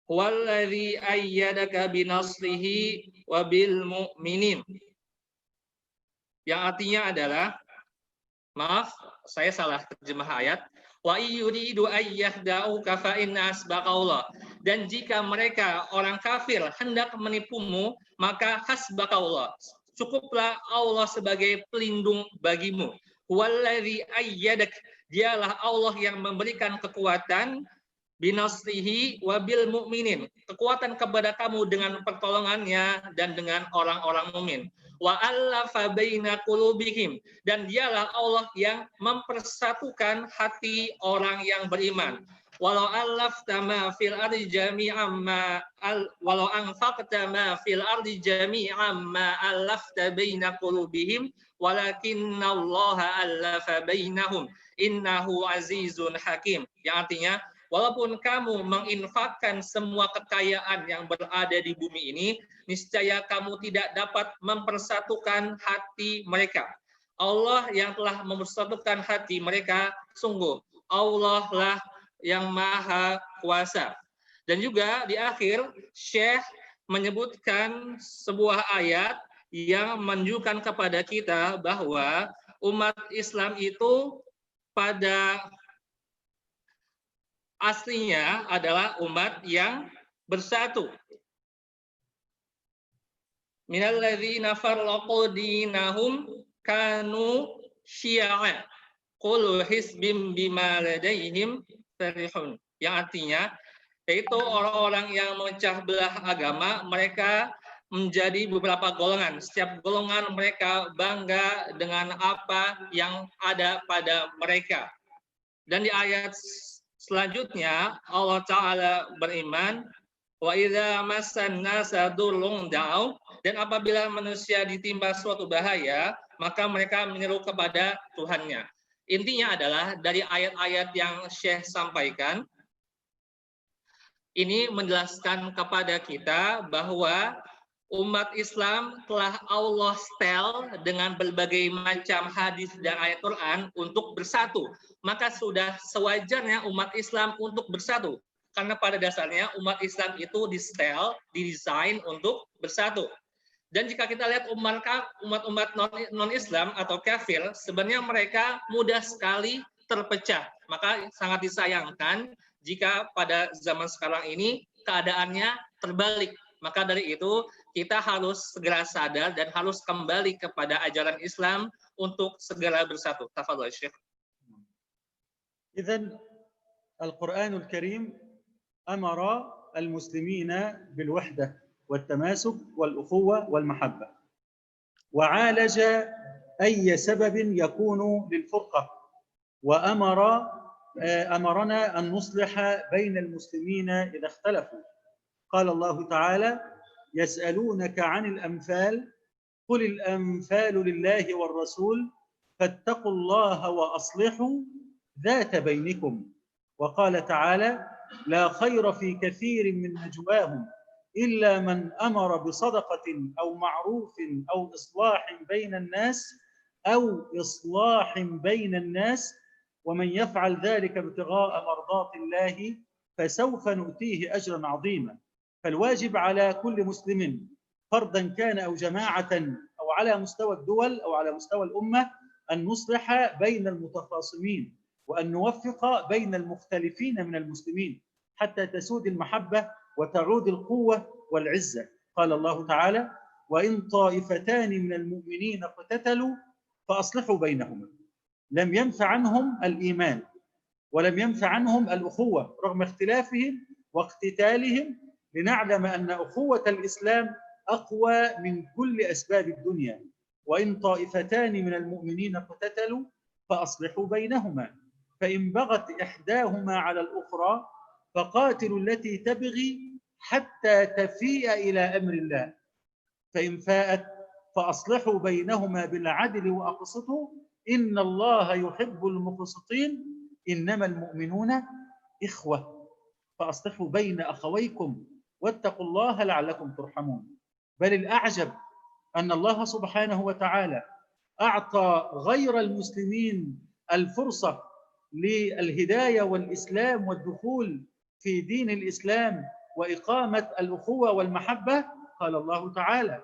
Wallazi ayyadaka binasrihi wa bil mu'minin. Yang artinya adalah, maaf, saya salah terjemah ayat. Wa yuridu ayyakhda'uka fa inna hasbakallah. Dan jika mereka orang kafir hendak menipumu, maka hasbakallah. Cukuplah Allah sebagai pelindung bagimu. Wallazi ayyadak. Dialah Allah yang memberikan kekuatan binasrihi wa bil mu'minin. Kekuatan kepada kamu dengan pertolongannya dan dengan orang-orang mukmin. Wa allafa baina qulubihim, dan dialah Allah yang mempersatukan hati orang yang beriman. Walau allafta ma fil ardi jami'an ma walau anfaqta ma fil ardi jami'an ma allafta baina qulubihim walakinallaha allafa bainahum innahu azizun hakim. Yang artinya, walaupun kamu menginfakkan semua kekayaan yang berada di bumi ini, niscaya kamu tidak dapat mempersatukan hati mereka. Allah yang telah mempersatukan hati mereka, sungguh Allah lah yang maha kuasa. Dan juga di akhir, Syekh menyebutkan sebuah ayat yang menunjukkan kepada kita bahwa umat Islam itu pada aslinya adalah umat yang bersatu. Minal ladzina farraqu dinahum kanu syi'a kullu hizbin bima ladaihim farihun. Yang artinya yaitu orang-orang yang memecah belah agama, mereka menjadi beberapa golongan. Setiap golongan mereka bangga dengan apa yang ada pada mereka. Dan di ayat selanjutnya Allah Ta'ala beriman, wa idza massan nasa durrun da'u, dan apabila manusia ditimpa suatu bahaya, maka mereka menyeru kepada Tuhannya. Intinya adalah dari ayat-ayat yang Syekh sampaikan, ini menjelaskan kepada kita bahwa umat Islam telah Allah setel dengan berbagai macam hadis dan ayat Quran untuk bersatu. Maka sudah sewajarnya umat Islam untuk bersatu. Karena pada dasarnya umat Islam itu disetel, didesain untuk bersatu. Dan jika kita lihat umat-umat non-Islam atau kafir, sebenarnya mereka mudah sekali terpecah. Maka sangat disayangkan jika pada zaman sekarang ini keadaannya terbalik. Maka dari itu kita harus segera sadar dan harus kembali kepada ajaran Islam untuk segera bersatu. Tafadhol Syekh. إذن القرآن الكريم أمر المسلمين بالوحدة والتماسك والأخوة والمحبة، وعالج أي سبب يكون للفرقة، أمرنا أن نصلح بين المسلمين إذا اختلفوا. قال الله تعالى: يسألونك عن الأنفال قل الأنفال لله والرسول فاتقوا الله وأصلحوا ذات بينكم. وقال تعالى: لا خير في كثير من نجواهم إلا من أمر بصدقة أو معروف أو إصلاح بين الناس ومن يفعل ذلك ابتغاء مرضات الله فسوف نؤتيه أجرا عظيما. فالواجب على كل مسلم فردا كان أو جماعة أو على مستوى الدول أو على مستوى الأمة أن نصلح بين المتخاصمين وأن نوفق بين المختلفين من المسلمين حتى تسود المحبة وتعود القوة والعزة. قال الله تعالى: وإن طائفتان من المؤمنين اقتتلوا فأصلحوا بينهما. لم ينفع عنهم الإيمان ولم ينفع عنهم الأخوة رغم اختلافهم واقتتالهم، لنعلم أن أخوة الإسلام أقوى من كل أسباب الدنيا. وإن طائفتان من المؤمنين اقتتلوا فأصلحوا بينهما، فإن بغت إحداهما على الأخرى فقاتلوا التي تبغي حتى تفيء إلى أمر الله، فإن فاءت فأصلحوا بينهما بالعدل وأقسطوا إن الله يحب المقسطين إنما المؤمنون إخوة فأصلحوا بين أخويكم واتقوا الله لعلكم ترحمون. بل الأعجب أن الله سبحانه وتعالى أعطى غير المسلمين الفرصة للهداية والإسلام والدخول في دين الإسلام وإقامة الأخوة والمحبة. قال الله تعالى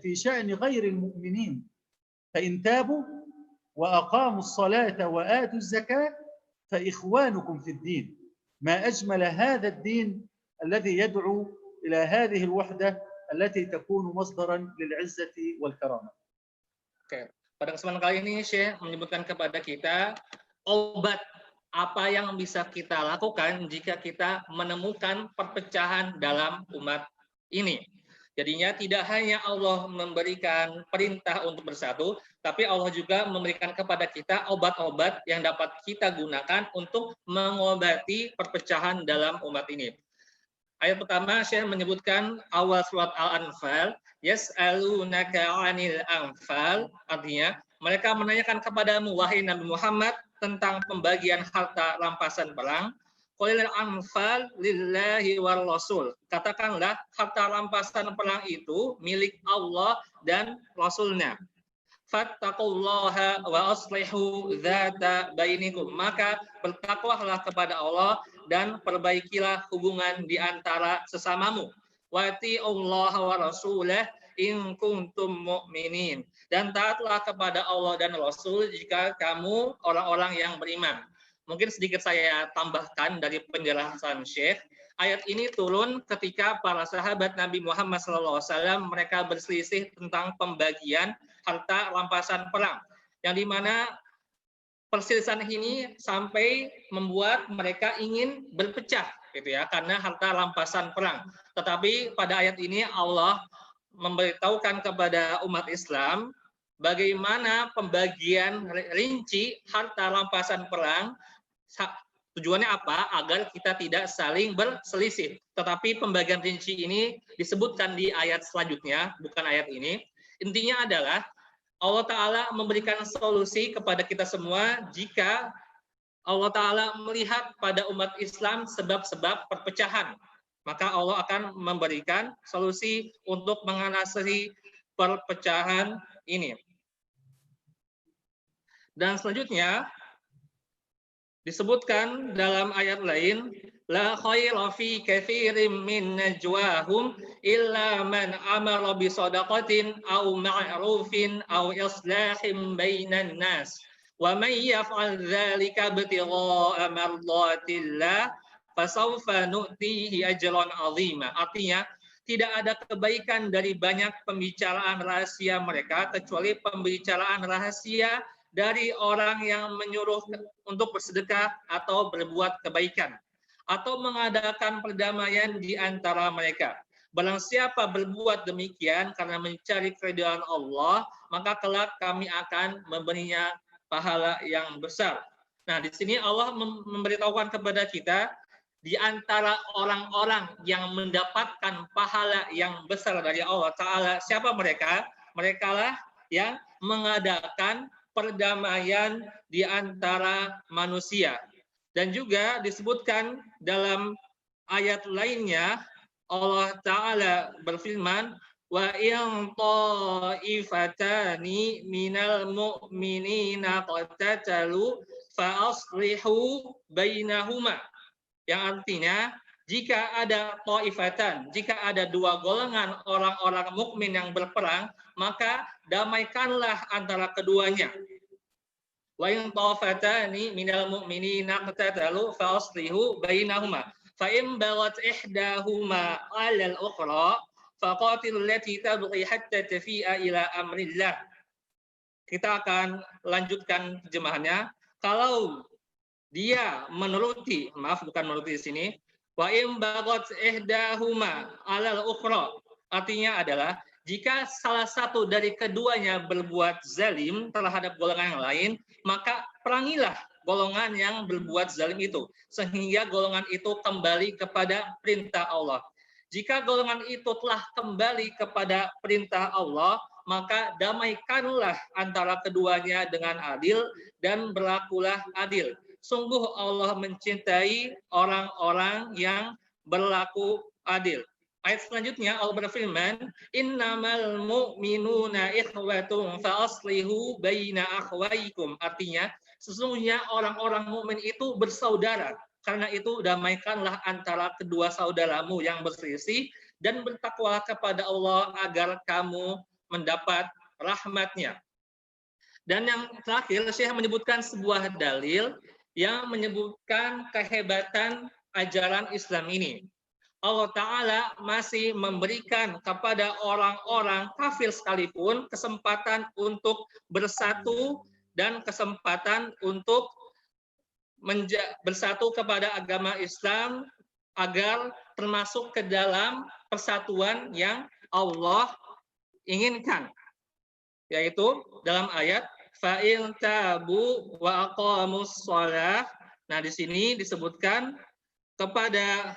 في شأن غير المؤمنين: فإن تابوا وأقاموا الصلاة وآتوا الزكاة فإخوانكم في الدين. ما أجمل هذا الدين الذي يدعو إلى هذه الوحدة التي تكون مصدرا للعزة والكرامة. Oke, pada kesempatan kali ini Syekh menyebutkan kepada kita obat apa yang bisa kita lakukan jika kita menemukan perpecahan dalam umat ini. Jadinya tidak hanya Allah memberikan perintah untuk bersatu, tapi Allah juga memberikan kepada kita obat-obat yang dapat kita gunakan untuk mengobati perpecahan dalam umat ini. Ayat pertama Syekh menyebutkan awal surat Al-Anfal, yas'alunaka 'anil anfal, artinya mereka menanyakan kepadamu wahai Nabi Muhammad tentang pembagian harta rampasan perang. Qulil anfal lillahi war rasul. Katakanlah harta rampasan perang itu milik Allah dan Rasulnya. Fattaqullaha wa aslihu dzata bainikum. Maka bertakwalah kepada Allah dan perbaikilah hubungan di antara sesamamu. Wa atiullaha wa rasulah in kuntum mu'minin. Dan taatlah kepada Allah dan Rasul jika kamu orang-orang yang beriman. Mungkin sedikit saya tambahkan dari penjelasan Syekh. Ayat ini turun ketika para sahabat Nabi Muhammad SAW mereka berselisih tentang pembagian harta rampasan perang, yang dimana perselisihan ini sampai membuat mereka ingin berpecah, gitu ya, karena harta rampasan perang. Tetapi pada ayat ini Allah memberitahukan kepada umat Islam bagaimana pembagian rinci harta rampasan perang. Tujuannya apa? Agar kita tidak saling berselisih. Tetapi pembagian rinci ini disebutkan di ayat selanjutnya, bukan ayat ini. Intinya adalah Allah Ta'ala memberikan solusi kepada kita semua jika Allah Ta'ala melihat pada umat Islam sebab-sebab perpecahan. Maka Allah akan memberikan solusi untuk mengatasi perpecahan ini. Dan selanjutnya disebutkan dalam ayat lain, la khaira fi katsirin min najwahum illa man amara bi shadaqatin aw ma'rufin aw islahin bainan nas wa may yaf'al dzalika ibtigha'a mardatillah fasawfa nu'tihi ajran 'azima. Artinya tidak ada kebaikan dari banyak pembicaraan rahasia mereka kecuali pembicaraan rahasia dari orang yang menyuruh untuk bersedekah atau berbuat kebaikan, atau mengadakan perdamaian di antara mereka. Barang siapa berbuat demikian karena mencari keridhaan Allah, maka kelak kami akan memberinya pahala yang besar. Nah, di sini Allah memberitahukan kepada kita, di antara orang-orang yang mendapatkan pahala yang besar dari Allah Ta'ala, siapa mereka? Mereka lah yang mengadakan perdamaian di antara manusia. Dan juga disebutkan dalam ayat lainnya, Allah Ta'ala berfirman, wa in ta'ifatani minal mu'minina qatatalu fa aslihu bainahuma. Yang artinya, jika ada ta'ifatan, jika ada dua golongan orang-orang mukmin yang berperang, maka damaikanlah antara keduanya. Wa in ta'ifatani minal mu'minina qatatalu fa aslihu bainahuma. Fa in bagat ihdahuma 'alal ukhra faqatilul lati tabghi hatta tafi'a ila amrillah. Kita akan lanjutkan terjemahannya. Kalau dia menuruti, bukan menuruti di sini, wa im bagat ihdahuma 'alal ukhra, artinya adalah jika salah satu dari keduanya berbuat zalim terhadap golongan yang lain, maka perangilah golongan yang berbuat zalim itu sehingga golongan itu kembali kepada perintah Allah. Jika golongan itu telah kembali kepada perintah Allah, maka damaikanlah antara keduanya dengan adil dan berlakulah adil. Sungguh Allah mencintai orang-orang yang berlaku adil. Ayat selanjutnya Allah berfirman, innamal mu'minuna ikhwatun fa aslihu baina akhwaikum. Artinya, sesungguhnya orang-orang mukmin itu bersaudara. Karena itu damaikanlah antara kedua saudaramu yang berselisih dan bertakwalah kepada Allah agar kamu mendapat rahmat-Nya. Dan yang terakhir, Syekh menyebutkan sebuah dalil yang menyebutkan kehebatan ajaran Islam ini. Allah Ta'ala masih memberikan kepada orang-orang kafir sekalipun kesempatan untuk bersatu dan kesempatan untuk bersatu kepada agama Islam agar termasuk ke dalam persatuan yang Allah inginkan. Yaitu dalam ayat fa'il tabu wa aqamus shalah. Nah, di sini disebutkan kepada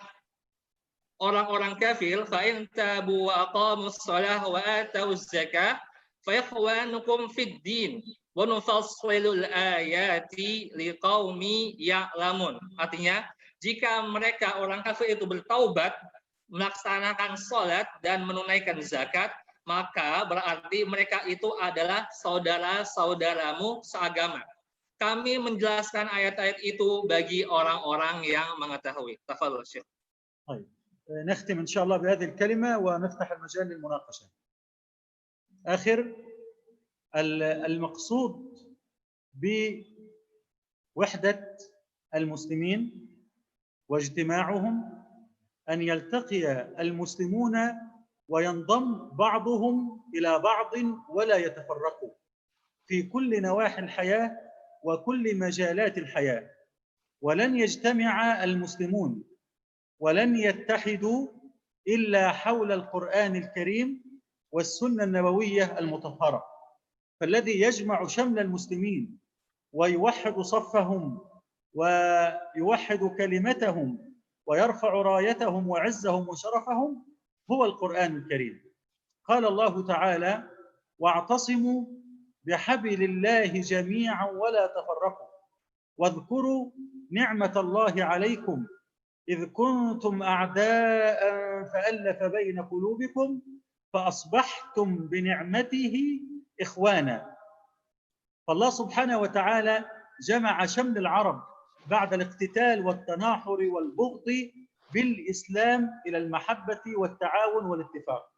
orang-orang kafir, fa'il tabu wa aqamus shalah wa atauz zakah fa ikhwanukum fid din wa nufassilul ayati liqaumi ya'lamun. Artinya, jika mereka orang kafir itu bertaubat, melaksanakan salat dan menunaikan zakat, maka berarti mereka itu adalah saudara-saudaramu seagama. Kami menjelaskan ayat-ayat itu bagi orang-orang yang mengetahui. Tafadhal Syekh. طيب نختم إن شاء الله بهذه الكلمة ونفتح المجال للمناقشة. آخر المقصود بوحدة المسلمين واجتماعهم أن يلتقي المسلمون وينضم بعضهم إلى بعض ولا يتفرقوا في كل نواحي الحياة وكل مجالات الحياة. ولن يجتمع المسلمون ولن يتحدوا إلا حول القرآن الكريم والسنة النبوية المطهرة. فالذي يجمع شمل المسلمين ويوحد صفهم ويوحد كلمتهم ويرفع رايتهم وعزهم وشرفهم هو القرآن الكريم. قال الله تعالى واعتصموا بحبل الله جميعا ولا تفرقوا واذكروا نعمة الله عليكم إذ كنتم أعداء فألف بين قلوبكم فأصبحتم بنعمته إخوانا. فالله سبحانه وتعالى جمع شمل العرب بعد الاقتتال والتناحر والبغض بالإسلام إلى المحبة والتعاون والاتفاق.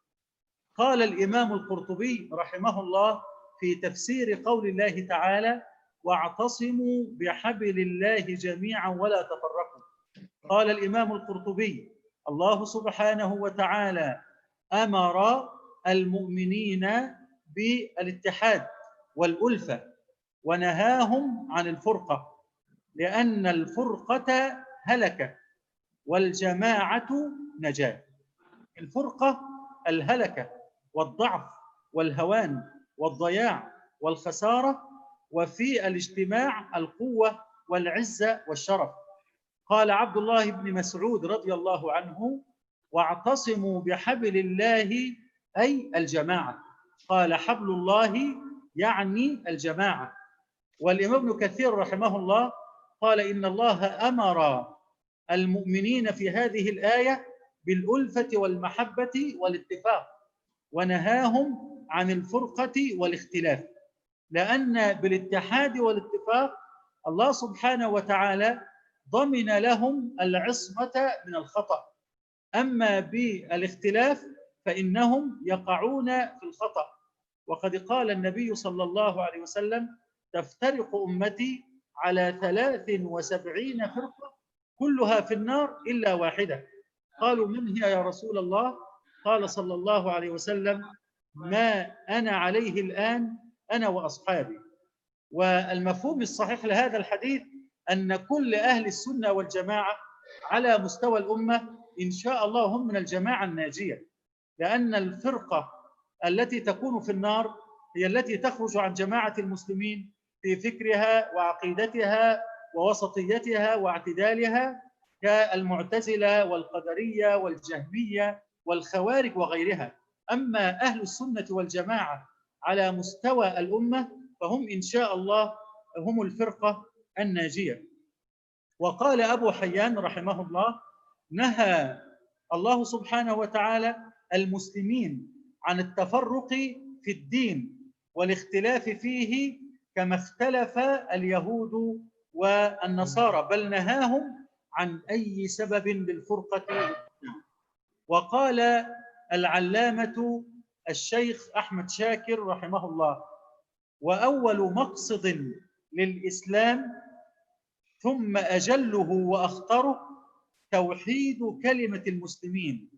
قال الإمام القرطبي رحمه الله في تفسير قول الله تعالى واعتصموا بحبل الله جميعا ولا تفرقوا. قال الإمام القرطبي الله سبحانه وتعالى أمر المؤمنين بالاتحاد والألفة ونهاهم عن الفرقة، لأن الفرقة هلكة والجماعة نجاة. الفرقة الهلكة والضعف والهوان والضياع والخسارة، وفي الاجتماع القوة والعزة والشرف. قال عبد الله بن مسعود رضي الله عنه: واعتصموا بحبل الله، أي الجماعة. قال حبل الله يعني الجماعة. والإمام ابن كثير رحمه الله قال: إن الله أمر المؤمنين في هذه الآية بالألفة والمحبة والاتفاق، ونهاهم عن الفرقة والاختلاف، لأن بالاتحاد والاتفاق الله سبحانه وتعالى ضمن لهم العصمة من الخطأ. أما بالاختلاف فإنهم يقعون في الخطأ. وقد قال النبي صلى الله عليه وسلم: تفترق أمتي على 73 فرقة كلها في النار إلا واحدة. قالوا: من هي يا رسول الله؟ قال صلى الله عليه وسلم: ما أنا عليه الآن أنا وأصحابي. والمفهوم الصحيح لهذا الحديث أن كل أهل السنة والجماعة على مستوى الأمة إن شاء الله هم من الجماعة الناجية، لأن الفرقة التي تكون في النار هي التي تخرج عن جماعة المسلمين في فكرها وعقيدتها ووسطيتها واعتدالها، كالمعتزلة والقدرية والجهمية والخوارج وغيرها. أما أهل السنة والجماعة على مستوى الأمة فهم إن شاء الله هم الفرقة الناجية. وقال أبو حيان رحمه الله: نهى الله سبحانه وتعالى المسلمين عن التفرق في الدين والاختلاف فيه كما اختلف اليهود والنصارى، بل نهاهم عن أي سبب للفرقة. وقال العلامة الشيخ أحمد شاكر رحمه الله: وأول مقصد للإسلام ثم أجله وأخطره توحيد كلمة المسلمين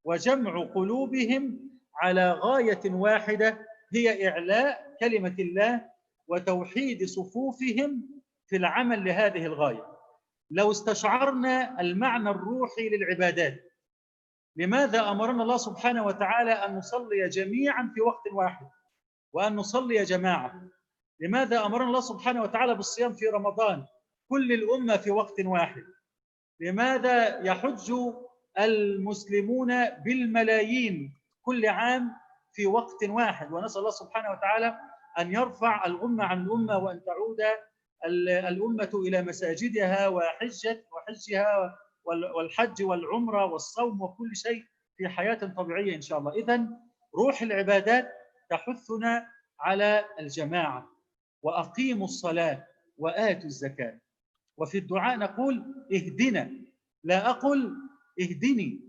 وجمع قلوبهم على غاية واحدة هي إعلاء كلمة الله وتوحيد صفوفهم في العمل لهذه الغاية. لو استشعرنا المعنى الروحي للعبادات، لماذا أمرنا الله سبحانه وتعالى أن نصلي جميعا في وقت واحد وأن نصلي جماعة؟ لماذا أمرنا الله سبحانه وتعالى بالصيام في رمضان كل الأمة في وقت واحد؟ لماذا يحج المسلمون بالملايين كل عام في وقت واحد؟ ونسأل الله سبحانه وتعالى أن يرفع الأمة عن الأمة، وأن تعود الأمة إلى مساجدها وحجها والحج والعمرة والصوم وكل شيء في حياة طبيعية إن شاء الله. إذن روح العبادات تحثنا على الجماعة. وأقيموا الصلاة وآتوا الزكاة. وفي الدعاء نقول اهدنا، لا أقول اهدني،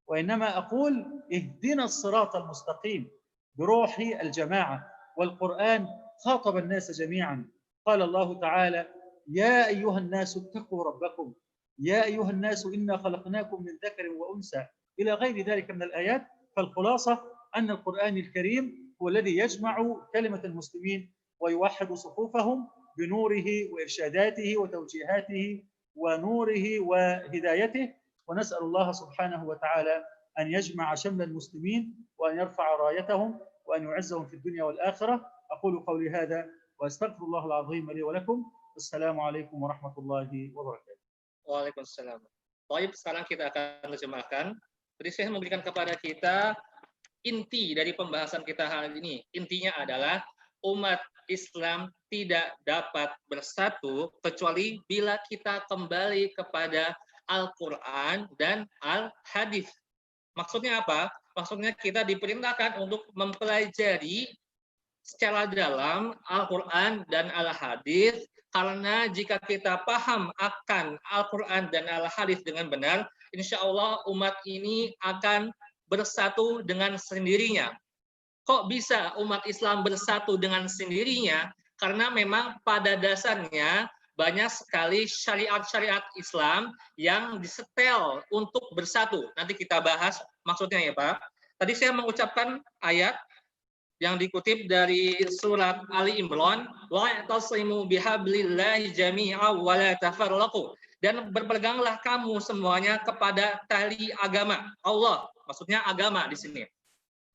وإنما أقول اهدنا الصراط المستقيم بروح الجماعة. والقرآن خاطب الناس جميعا، قال الله تعالى: يا أيها الناس اتقوا ربكم، يا أيها الناس إنا خلقناكم من ذكر وأنثى، إلى غير ذلك من الآيات. فالخلاصة أن القرآن الكريم هو الذي يجمع كلمة المسلمين ويوحد صفوفهم بنوره وإرشاداته وتوجيهاته ونوره وهدايته. ونسأل الله سبحانه وتعالى أن يجمع شمل المسلمين وأن يرفع رايتهم وأن يعزهم في الدنيا والآخرة. أقول قولي هذا وأستغفر الله العظيم لي ولكم. السلام عليكم ورحمة الله وبركاته. Waalaikumsalam. Baik, sekarang kita akan terjemahkan. Jadi saya memberikan kepada kita inti dari pembahasan kita hari ini. Intinya adalah umat Islam tidak dapat bersatu kecuali bila kita kembali kepada Al-Quran dan Al-Hadis. Maksudnya apa? Maksudnya kita diperintahkan untuk mempelajari secara dalam Al-Quran dan Al-Hadis, karena jika kita paham akan Al-Quran dan Al-Hadis dengan benar, insya Allah umat ini akan bersatu dengan sendirinya. Kok bisa umat Islam bersatu dengan sendirinya? Karena memang pada dasarnya banyak sekali syariat-syariat Islam yang disetel untuk bersatu. Nanti kita bahas maksudnya ya Pak. Tadi saya mengucapkan ayat yang dikutip dari surat Ali Imran, wa'tasimu bihablillahi jami'a wa la tafarraqu, dan berpeganglah kamu semuanya kepada tali agama Allah, maksudnya agama di sini.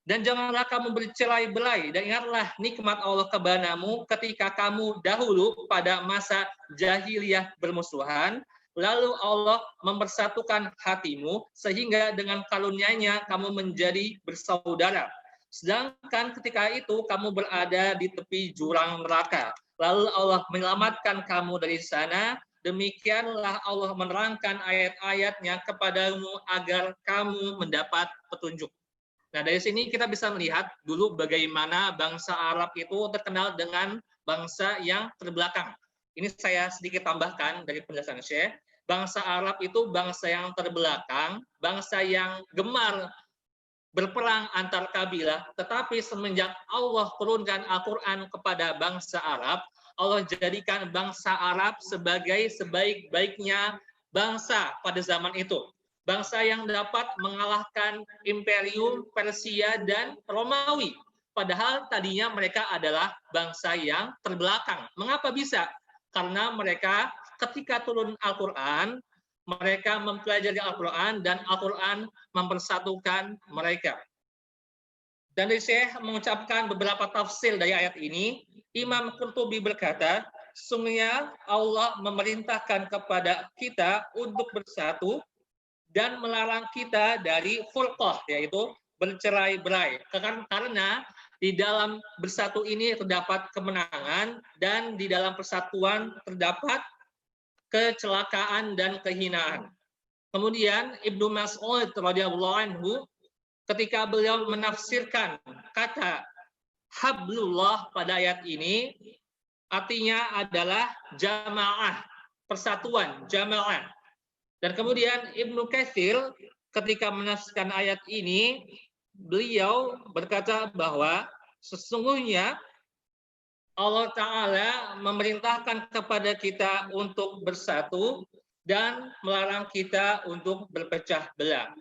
Dan janganlah kamu bercerai-berai, dan ingatlah nikmat Allah kepadamu ketika kamu dahulu pada masa jahiliyah bermusuhan, lalu Allah mempersatukan hatimu sehingga dengan karunia-Nya kamu menjadi bersaudara. Sedangkan ketika itu kamu berada di tepi jurang neraka, lalu Allah menyelamatkan kamu dari sana. Demikianlah Allah menerangkan ayat-ayatnya kepadamu agar kamu mendapat petunjuk. Nah, dari sini kita bisa melihat dulu bagaimana bangsa Arab itu terkenal dengan bangsa yang terbelakang. Ini saya sedikit tambahkan dari penjelasan Syekh. Bangsa Arab itu bangsa yang terbelakang, bangsa yang gemar berperang antar kabilah, tetapi semenjak Allah turunkan Al-Quran kepada bangsa Arab, Allah jadikan bangsa Arab sebagai sebaik-baiknya bangsa pada zaman itu. Bangsa yang dapat mengalahkan Imperium Persia dan Romawi. Padahal tadinya mereka adalah bangsa yang terbelakang. Mengapa bisa? Karena mereka ketika turun Al-Quran, mereka mempelajari Al-Quran dan Al-Quran mempersatukan mereka. Dan Syekh mengucapkan beberapa tafsir dari ayat ini. Imam Qurtubi berkata, sungguhnya Allah memerintahkan kepada kita untuk bersatu dan melarang kita dari furqah, yaitu bercerai-berai. Karena di dalam bersatu ini terdapat kemenangan dan di dalam persatuan terdapat kecelakaan dan kehinaan. Kemudian Ibnu Mas'ud radhiyallahu anhu ketika beliau menafsirkan kata hablullah pada ayat ini, artinya adalah jamaah, persatuan, jamaah. Dan kemudian Ibnu Katsir ketika menafsirkan ayat ini, beliau berkata bahwa sesungguhnya Allah Ta'ala memerintahkan kepada kita untuk bersatu dan melarang kita untuk berpecah belah.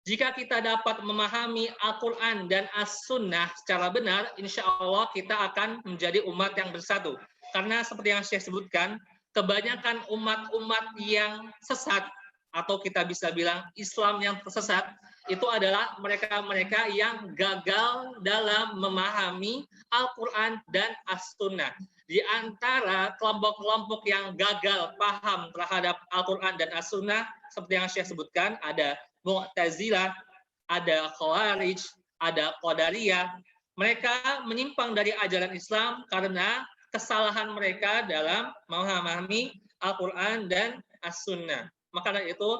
Jika kita dapat memahami Al-Quran dan As-Sunnah secara benar, insya Allah kita akan menjadi umat yang bersatu. Karena seperti yang saya sebutkan, kebanyakan umat-umat yang sesat, atau kita bisa bilang Islam yang tersesat, itu adalah mereka-mereka yang gagal dalam memahami Al-Quran dan As-Sunnah. Di antara kelompok-kelompok yang gagal paham terhadap Al-Quran dan As-Sunnah, seperti yang saya sebutkan, ada Mu'tazilah, ada Khawarij, ada Qadariyah. Mereka menyimpang dari ajaran Islam karena kesalahan mereka dalam memahami Al-Quran dan As-Sunnah. Maka dari itu,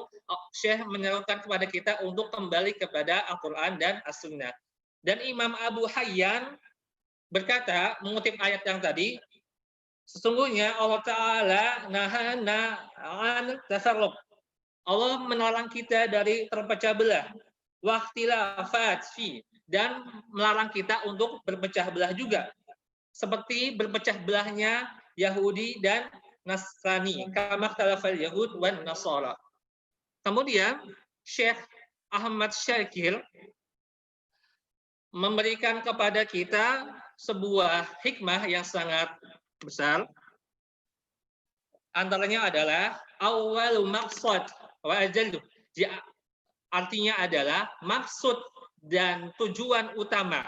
Syekh menyerukan kepada kita untuk kembali kepada Al-Quran dan As-Sunnah. Dan Imam Abu Hayyan berkata, mengutip ayat yang tadi, sesungguhnya Allah Ta'ala nahana an tasarruf. Allah melarang kita dari terpecah belah. Waqtilafat fi, dan melarang kita untuk berpecah belah juga. Seperti berpecah belahnya Yahudi dan Nasrani, kama ikhtalafa al-Yahud wan Nasara. Kemudian Syekh Ahmad Syakir memberikan kepada kita sebuah hikmah yang sangat besar. Antaranya adalah awwalu maqsad wa ajallu. Artinya adalah maksud dan tujuan utama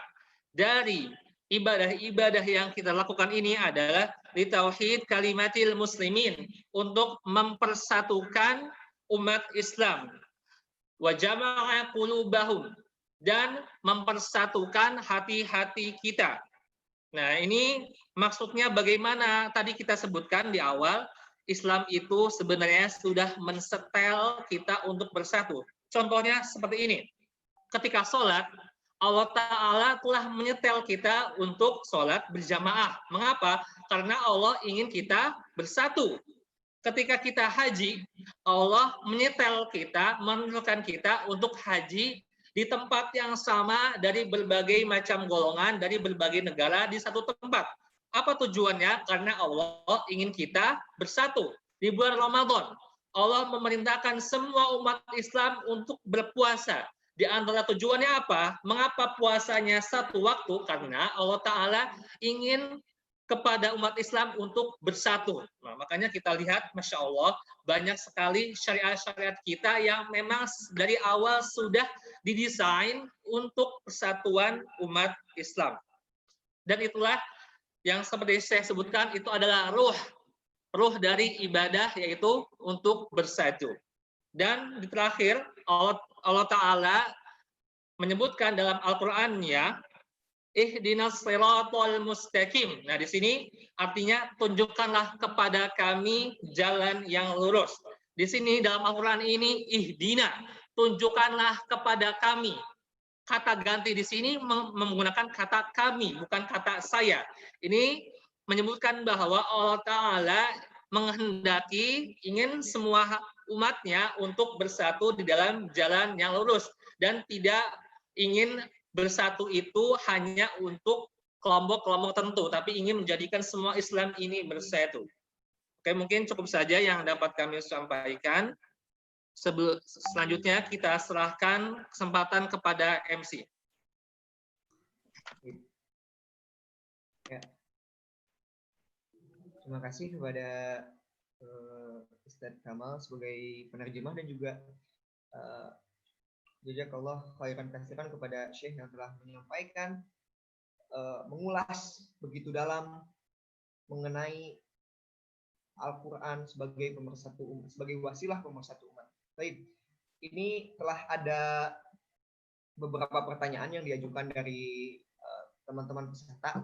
dari ibadah-ibadah yang kita lakukan ini adalah litauhid kalimatil muslimin, untuk mempersatukan umat Islam, wa jama'a qulubahum, dan mempersatukan hati-hati kita. Nah, ini maksudnya bagaimana tadi kita sebutkan di awal, Islam itu sebenarnya sudah mensetel kita untuk bersatu. Contohnya seperti ini. Ketika sholat, Allah Ta'ala telah menyetel kita untuk sholat berjamaah. Mengapa? Karena Allah ingin kita bersatu. Ketika kita haji, Allah menyetel kita, menentukan kita untuk haji di tempat yang sama dari berbagai macam golongan, dari berbagai negara di satu tempat. Apa tujuannya? Karena Allah ingin kita bersatu. Di bulan Ramadan, Allah memerintahkan semua umat Islam untuk berpuasa. Di antara tujuannya apa? Mengapa puasanya satu waktu? Karena Allah Ta'ala ingin kepada umat Islam untuk bersatu. Nah, makanya kita lihat, Masya Allah, banyak sekali syariat-syariat kita yang memang dari awal sudah didesain untuk persatuan umat Islam. Dan itulah yang seperti saya sebutkan, itu adalah ruh dari ibadah, yaitu untuk bersatu. Dan di terakhir, Allah Ta'ala menyebutkan dalam Al-Qur'annya, ihdinas siratal mustaqim. Nah, di sini artinya tunjukkanlah kepada kami jalan yang lurus. Di sini dalam Al-Qur'an ini ihdina, tunjukkanlah kepada kami. Kata ganti di sini menggunakan kata kami, bukan kata saya. Ini menyebutkan bahwa Allah Ta'ala menghendaki, ingin semua umatnya untuk bersatu di dalam jalan yang lurus. Dan tidak ingin bersatu itu hanya untuk kelompok-kelompok tertentu, tapi ingin menjadikan semua Islam ini bersatu. Oke, mungkin cukup saja yang dapat kami sampaikan. Selanjutnya kita serahkan kesempatan kepada MC. Ya. Terima kasih kepada Ustadz Kamal sebagai penerjemah dan juga jazakallah khairan katsiran kepada Syekh yang telah menyampaikan, mengulas begitu dalam mengenai Al-Quran sebagai pemersatu umat, sebagai wasilah pemersatu umat. Baik, ini telah ada beberapa pertanyaan yang diajukan dari teman-teman peserta.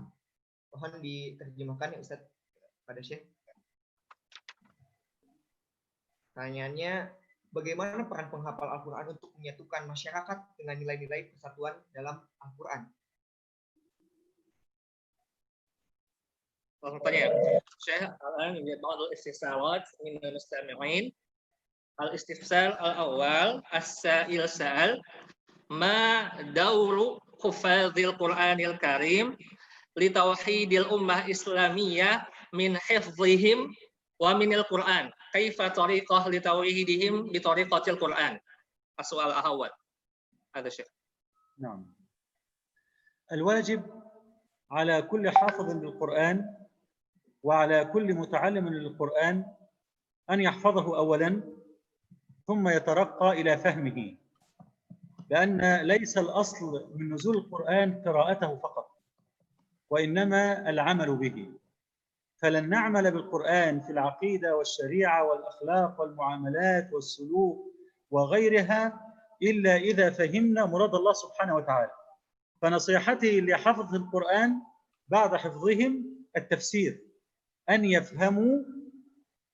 Mohon diterjemahkan ya Ustadz pada Syekh. Pertanyaannya, bagaimana peran penghafal Al-Quran untuk menyatukan masyarakat dengan nilai-nilai persatuan dalam Al-Quran? Pertanyaan, Syekh, al-an ba'd al-istifsalat min al-mustami'in. Al-istifsal al-awwal, as-sa'il sa'al, ma dawru hufadhil Qur'anil Karim li tauhidil ummah islamiyah min hifdhihim wa minil Qur'an. Kaifa tariqah li tauhidihim bi tariqatil Qur'an. As-su'al al-awwal. Hada Syekh. نعم. الواجب على كل حافظ للقرآن وعلى كل متعلم للقرآن أن يحفظه أولاً ثم يترقى إلى فهمه، لأن ليس الأصل من نزول القرآن قراءته فقط، وإنما العمل به. فلن نعمل بالقرآن في العقيدة والشريعة والأخلاق والمعاملات والسلوك وغيرها إلا إذا فهمنا مراد الله سبحانه وتعالى. فنصيحتي لحفظ القرآن بعد حفظهم التفسير، أن يفهموا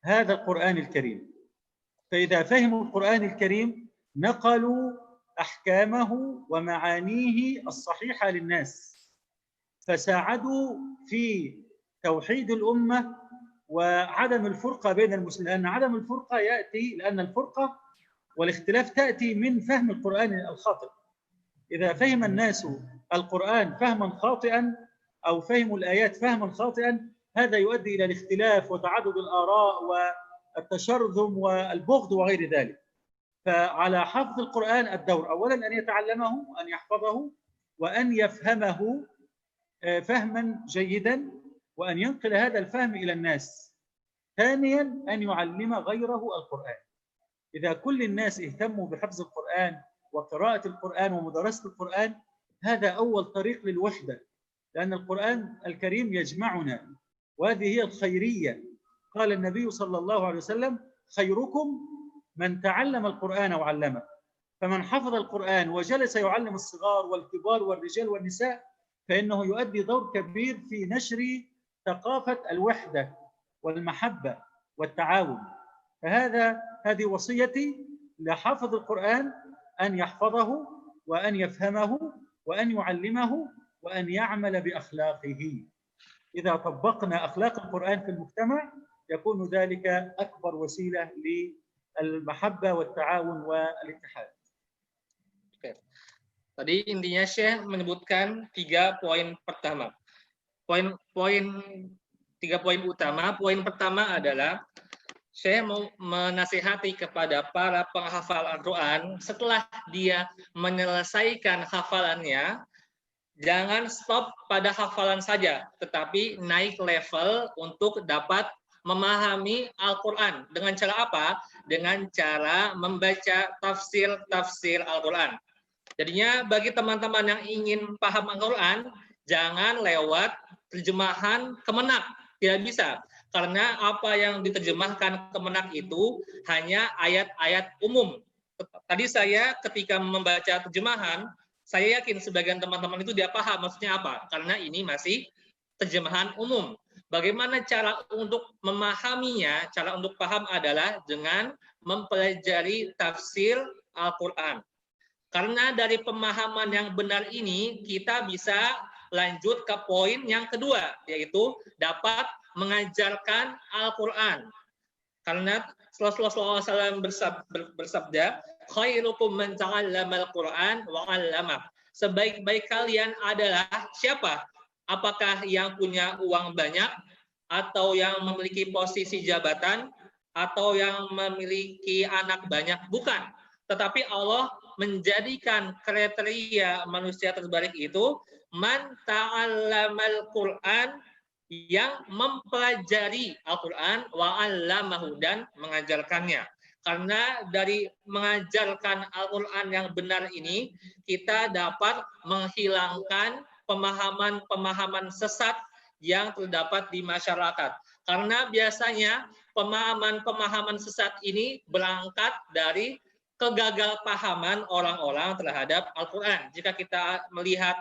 هذا القرآن الكريم. فإذا فهموا القرآن الكريم نقلوا أحكامه ومعانيه الصحيحة للناس، فساعدوا في توحيد الأمة وعدم الفرقة بين المسلمين، لأن عدم الفرقة يأتي، لأن الفرقة والاختلاف تأتي من فهم القرآن الخاطئ. إذا فهم الناس القرآن فهما خاطئا أو فهموا الآيات فهما خاطئا، هذا يؤدي إلى الاختلاف وتعدد الآراء والتشرذم والبغض وغير ذلك. فعلى حفظ القرآن الدور أولا أن يتعلمه، أن يحفظه، وأن يفهمه فهما جيدا، وأن ينقل هذا الفهم إلى الناس. ثانيا أن يعلم غيره القرآن. إذا كل الناس اهتموا بحفظ القرآن وقراءة القرآن ومدرسة القرآن، هذا أول طريق للوحدة، لأن القرآن الكريم يجمعنا، وهذه هي الخيرية. قال النبي صلى الله عليه وسلم: خيركم من تعلم القرآن وعلمه. فمن حفظ القرآن وجلس يعلم الصغار والكبار والرجال والنساء، فإنه يؤدي دور كبير في نشر ثقافة الوحدة والمحبة والتعاون. هذه وصيتي لحافظ القرآن، أن يحفظه وأن يفهمه وأن يعلمه وأن يعمل بأخلاقه. إذا طبقنا أخلاق القرآن في المجتمع يكون ذلك أكبر وسيلة للمحبة والتعاون والاتحاد. Tadi intinya Syekh menyebutkan 3 poin pertama. Tiga poin utama. Poin pertama adalah saya mau menasihati kepada para penghafal Al-Quran, setelah dia menyelesaikan hafalannya, jangan stop pada hafalan saja, tetapi naik level untuk dapat memahami Al-Quran. Dengan cara apa? Dengan cara membaca tafsir Al-Quran. Jadinya bagi teman-teman yang ingin paham Al-Quran, jangan lewat terjemahan Kemenak. Tidak bisa. Karena apa yang diterjemahkan Kemenak itu hanya ayat-ayat umum. Tadi saya ketika membaca terjemahan, saya yakin sebagian teman-teman itu dia paham maksudnya apa. Karena ini masih terjemahan umum. Bagaimana cara untuk memahaminya? Cara untuk paham adalah dengan mempelajari tafsir Al-Quran. Karena dari pemahaman yang benar ini, kita bisa lanjut ke poin yang kedua, yaitu dapat mengajarkan Al-Quran. Karena Rasulullah SAW bersabda, khairukum man ta'allama al-Quran wa 'allamah. Sebaik-baik kalian adalah siapa? Apakah yang punya uang banyak, atau yang memiliki posisi jabatan, atau yang memiliki anak banyak? Bukan. Tetapi Allah menjadikan kriteria manusia terbaik itu man ta'allamal Quran, yang mempelajari Al-Quran wa 'allamahu, dan mengajarkannya. Karena dari mengajarkan Al-Quran yang benar ini, kita dapat menghilangkan pemahaman-pemahaman sesat yang terdapat di masyarakat. Karena biasanya pemahaman-pemahaman sesat ini berangkat dari kegagalpahaman orang-orang terhadap Al-Quran. Jika kita melihat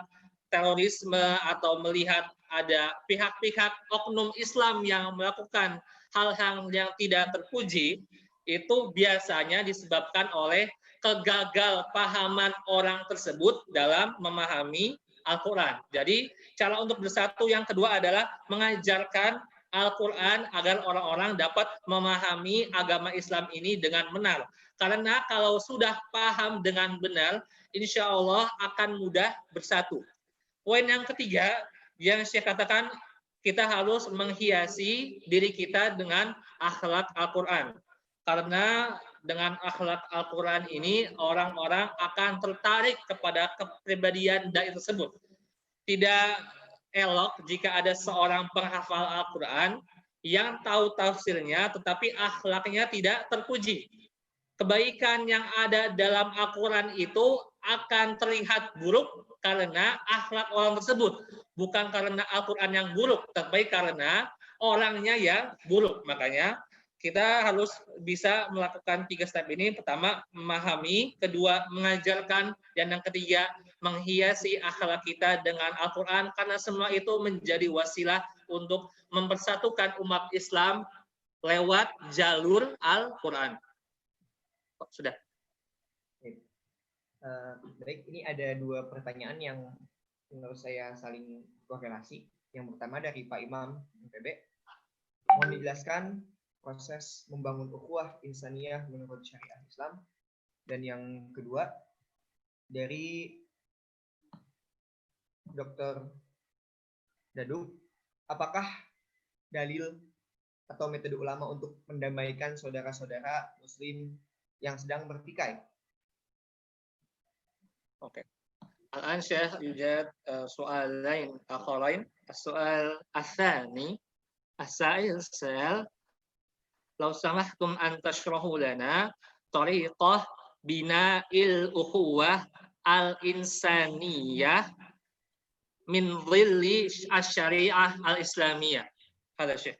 terorisme atau melihat ada pihak-pihak oknum Islam yang melakukan hal-hal yang tidak terpuji, itu biasanya disebabkan oleh kegagalpahaman orang tersebut dalam memahami Al-Quran. Jadi cara untuk bersatu yang kedua adalah mengajarkan Al-Quran agar orang-orang dapat memahami agama Islam ini dengan benar. Karena kalau sudah paham dengan benar, insya Allah akan mudah bersatu. Poin yang ketiga yang saya katakan, kita harus menghiasi diri kita dengan akhlak Al-Quran. Karena dengan akhlak Al-Quran ini, orang-orang akan tertarik kepada kepribadian dai tersebut. Tidak elok jika ada seorang penghafal Al-Quran yang tahu tafsirnya, tetapi akhlaknya tidak terpuji. Kebaikan yang ada dalam Al-Quran itu akan terlihat buruk karena akhlak orang tersebut. Bukan karena Al-Quran yang buruk, tapi karena orangnya yang buruk. Makanya kita harus bisa melakukan 3 step ini. Pertama, memahami. Kedua, mengajarkan. Dan yang ketiga, menghiasi akhlak kita dengan Al-Quran. Karena semua itu menjadi wasilah untuk mempersatukan umat Islam lewat jalur Al-Quran. Sudah. Baik, ini ada 2 pertanyaan yang menurut saya saling korelasi. Yang pertama dari Pak Imam MPB, mohon dijelaskan proses membangun ukhuwah insaniyah menurut syariat Islam. Dan yang kedua dari Dr. Dadu, apakah dalil atau metode ulama untuk mendamaikan saudara-saudara Muslim yang sedang bertikai? Oke. الآن شيخ يوجد سؤالين آخرين. السؤال الثاني، السائل سأل لو سمحتم أن تشرحوا لنا طريقة بناء الأخوة الإنسانية من ظل الشريعة الإسلامية. هذا شيخ.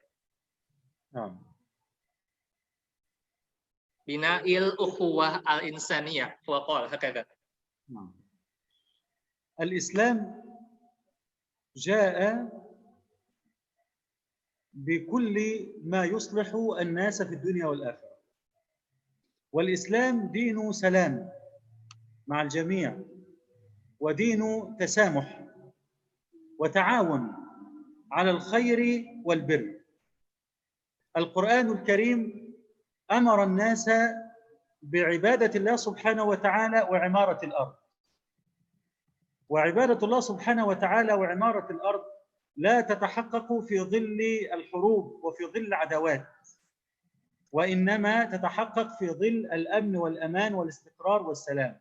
نعم. بناء الأخوة الإنسانية هو قال هكذا. نعم. الإسلام جاء بكل ما يصلح الناس في الدنيا والآخرة، والإسلام دين سلام مع الجميع، ودين تسامح وتعاون على الخير والبر. القرآن الكريم أمر الناس بعبادة الله سبحانه وتعالى وعمارة الأرض. وعبادة الله سبحانه وتعالى وعمارة الأرض لا تتحقق في ظل الحروب وفي ظل العداوات، وإنما تتحقق في ظل الأمن والأمان والاستقرار والسلام.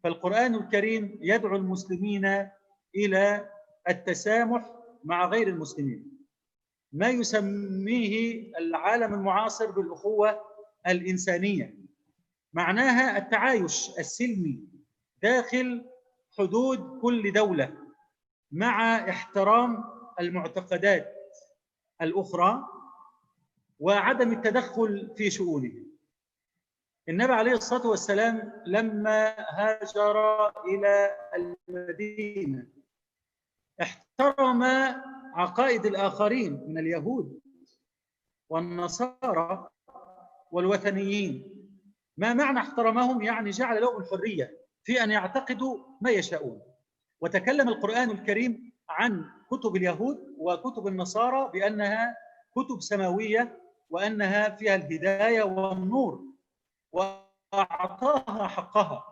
فالقرآن الكريم يدعو المسلمين إلى التسامح مع غير المسلمين، ما يسميه العالم المعاصر بالأخوة الإنسانية، معناها التعايش السلمي داخل حدود كل دولة مع احترام المعتقدات الأخرى وعدم التدخل في شؤونه. النبي عليه الصلاة والسلام لما هاجر إلى المدينة احترم عقائد الآخرين من اليهود والنصارى والوثنيين. ما معنى احترمهم؟ يعني جعل لهم الحرية في أن يعتقدوا ما يشاءون. وتكلم القرآن الكريم عن كتب اليهود وكتب النصارى بأنها كتب سماوية وأنها فيها الهداية والنور، وأعطاها حقها.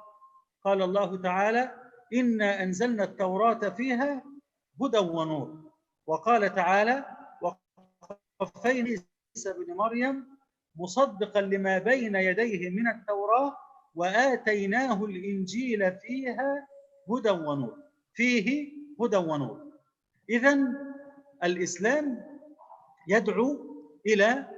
قال الله تعالى: إنا أنزلنا التوراة فيها هدى ونور. وقال تعالى: وقفينا عيسى بن مريم مصدقا لما بين يديه من التوراة وآتيناه الإنجيل فيها هدى ونور. فيه هدى ونور. إذن الإسلام يدعو إلى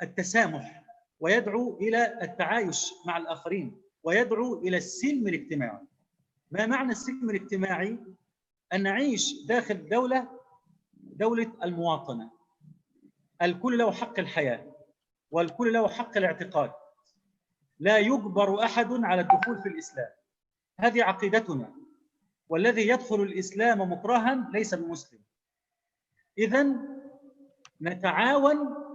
التسامح، ويدعو إلى التعايش مع الآخرين، ويدعو إلى السلم الاجتماعي. ما معنى السلم الاجتماعي؟ أن نعيش داخل دولة المواطنة، الكل له حق الحياة والكل له حق الاعتقاد، لا يجبر أحد على الدخول في الإسلام. هذه عقيدتنا، والذي يدخل الإسلام مكرها ليس بمسلم. إذن نتعاون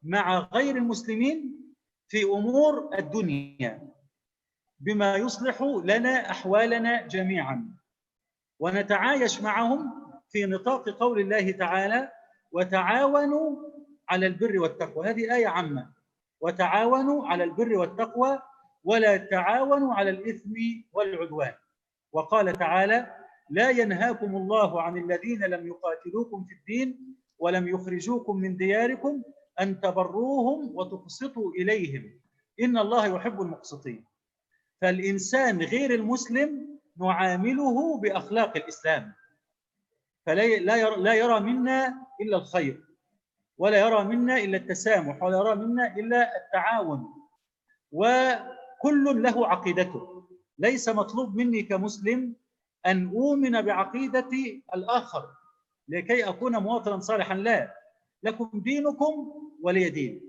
مع غير المسلمين في أمور الدنيا بما يصلح لنا أحوالنا جميعا، ونتعايش معهم في نطاق قول الله تعالى: وتعاونوا على البر والتقوى. هذه آية عامة: وتعاونوا على البر والتقوى ولا تعاونوا على الإثم والعدوان. وقال تعالى: لا ينهاكم الله عن الذين لم يقاتلوكم في الدين ولم يخرجوكم من دياركم أن تبروهم وتقسطوا إليهم إن الله يحب المقسطين. فالإنسان غير المسلم نعامله بأخلاق الإسلام، فلا يرى منا إلا الخير، ولا يرى منا إلا التسامح، ولا يرى منا إلا التعاون، وكل له عقيدته. ليس مطلوب مني كمسلم أن أؤمن بعقيدة الآخر لكي أكون مواطنا صالحا، لا، لكم دينكم ولي دين.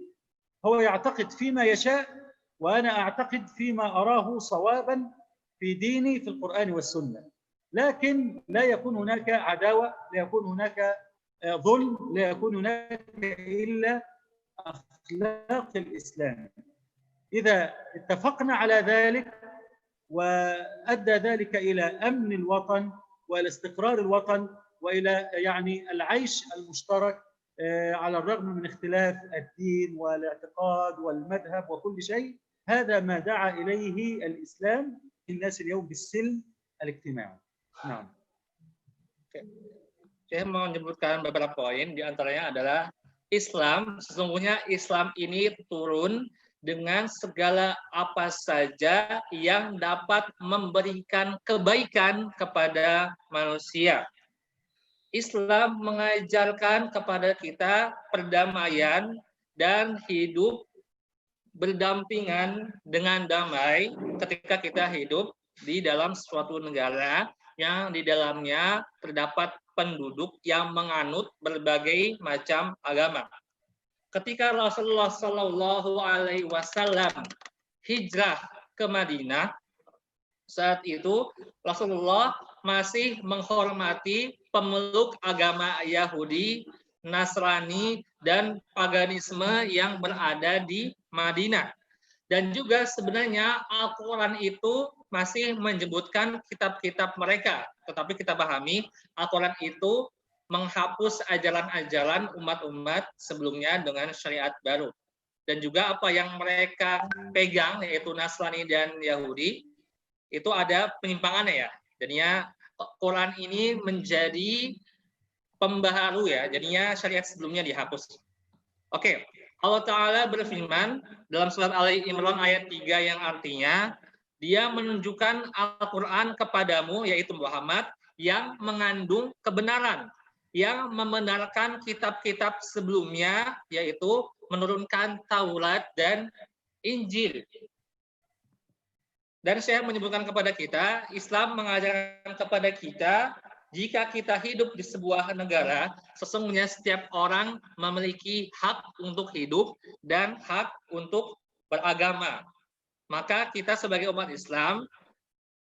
هو يعتقد فيما يشاء وأنا أعتقد فيما أراه صوابا في ديني في القرآن والسنة، لكن لا يكون هناك عداوة، لا يكون هناك ظلم، لا يكون هناك إلا أخلاق الإسلام. إذا اتفقنا على ذلك وأدى ذلك إلى أمن الوطن وإلى استقرار الوطن وإلى يعني العيش المشترك على الرغم من اختلاف الدين والاعتقاد والمذهب وكل شيء، هذا ما دعا إليه الإسلام الناس اليوم بالسلم الاجتماعي. نعم. Saya mau menyebutkan beberapa poin, di antaranya adalah Islam, sesungguhnya Islam ini turun dengan segala apa saja yang dapat memberikan kebaikan kepada manusia. Islam mengajarkan kepada kita perdamaian dan hidup berdampingan dengan damai ketika kita hidup di dalam suatu negara yang di dalamnya terdapat penduduk yang menganut berbagai macam agama. Ketika Rasulullah Shallallahu Alaihi Wasallam hijrah ke Madinah, saat itu Rasulullah masih menghormati pemeluk agama Yahudi, Nasrani, dan paganisme yang berada di Madinah. Dan juga sebenarnya Al-Quran itu masih menyebutkan kitab-kitab mereka. Tetapi kita pahami Al-Quran itu menghapus ajaran-ajaran umat-umat sebelumnya dengan syariat baru. Dan juga apa yang mereka pegang, yaitu Nasrani dan Yahudi, itu ada penyimpangannya ya. Jadinya Quran ini menjadi pembaharu ya, jadinya syariat sebelumnya dihapus. Oke, Allah Ta'ala berfirman dalam surat Ali Imran ayat 3 yang artinya Dia menunjukkan Al-Quran kepadamu, yaitu Muhammad, yang mengandung kebenaran, yang membenarkan kitab-kitab sebelumnya, yaitu menurunkan Taurat dan Injil. Dan saya menyebutkan kepada kita, Islam mengajarkan kepada kita, jika kita hidup di sebuah negara, sesungguhnya setiap orang memiliki hak untuk hidup dan hak untuk beragama. Maka kita sebagai umat Islam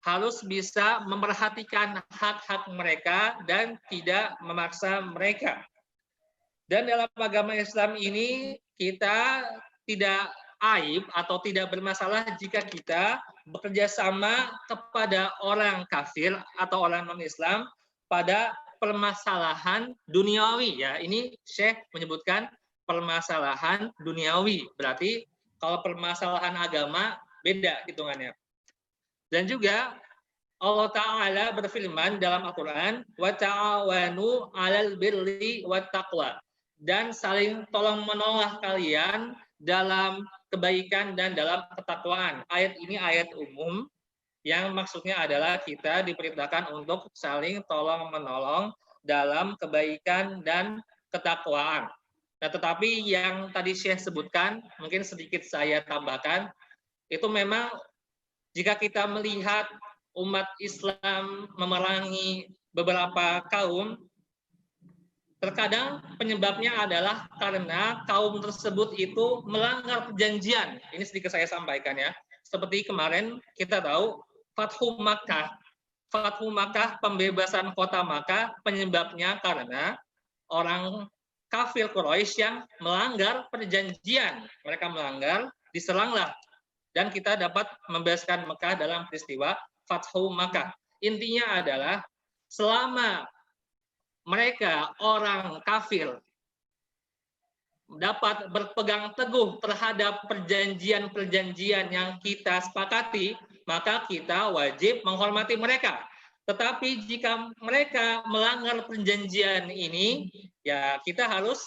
harus bisa memperhatikan hak-hak mereka dan tidak memaksa mereka. Dan dalam agama Islam ini kita tidak aib atau tidak bermasalah jika kita bekerja sama kepada orang kafir atau orang non-Islam pada permasalahan duniawi. Ya, ini Syekh menyebutkan permasalahan duniawi. Berarti kalau permasalahan agama, beda hitungannya. Dan juga Allah Ta'ala berfirman dalam Al-Quran, وَتَعَوَنُوا عَلَى الْبِرِّ وَالتَّقْوَى, dan saling tolong-menolong kalian dalam kebaikan dan dalam ketakwaan. Ayat ini ayat umum, yang maksudnya adalah kita diperintahkan untuk saling tolong-menolong dalam kebaikan dan ketakwaan. Nah, tetapi yang tadi Syekh sebutkan, mungkin sedikit saya tambahkan, itu memang jika kita melihat umat Islam memerangi beberapa kaum, terkadang penyebabnya adalah karena kaum tersebut itu melanggar perjanjian. Ini sedikit saya sampaikan ya. Seperti kemarin kita tahu Fathu Makkah. Fathu Makkah, pembebasan kota Makkah, penyebabnya karena orang kafir Quraisy yang melanggar perjanjian. Mereka melanggar, diseranglah. Dan kita dapat membebaskan Mekah dalam peristiwa Fathu Makkah. Intinya adalah selama mereka orang kafir dapat berpegang teguh terhadap perjanjian-perjanjian yang kita sepakati, maka kita wajib menghormati mereka. Tetapi jika mereka melanggar perjanjian ini, ya kita harus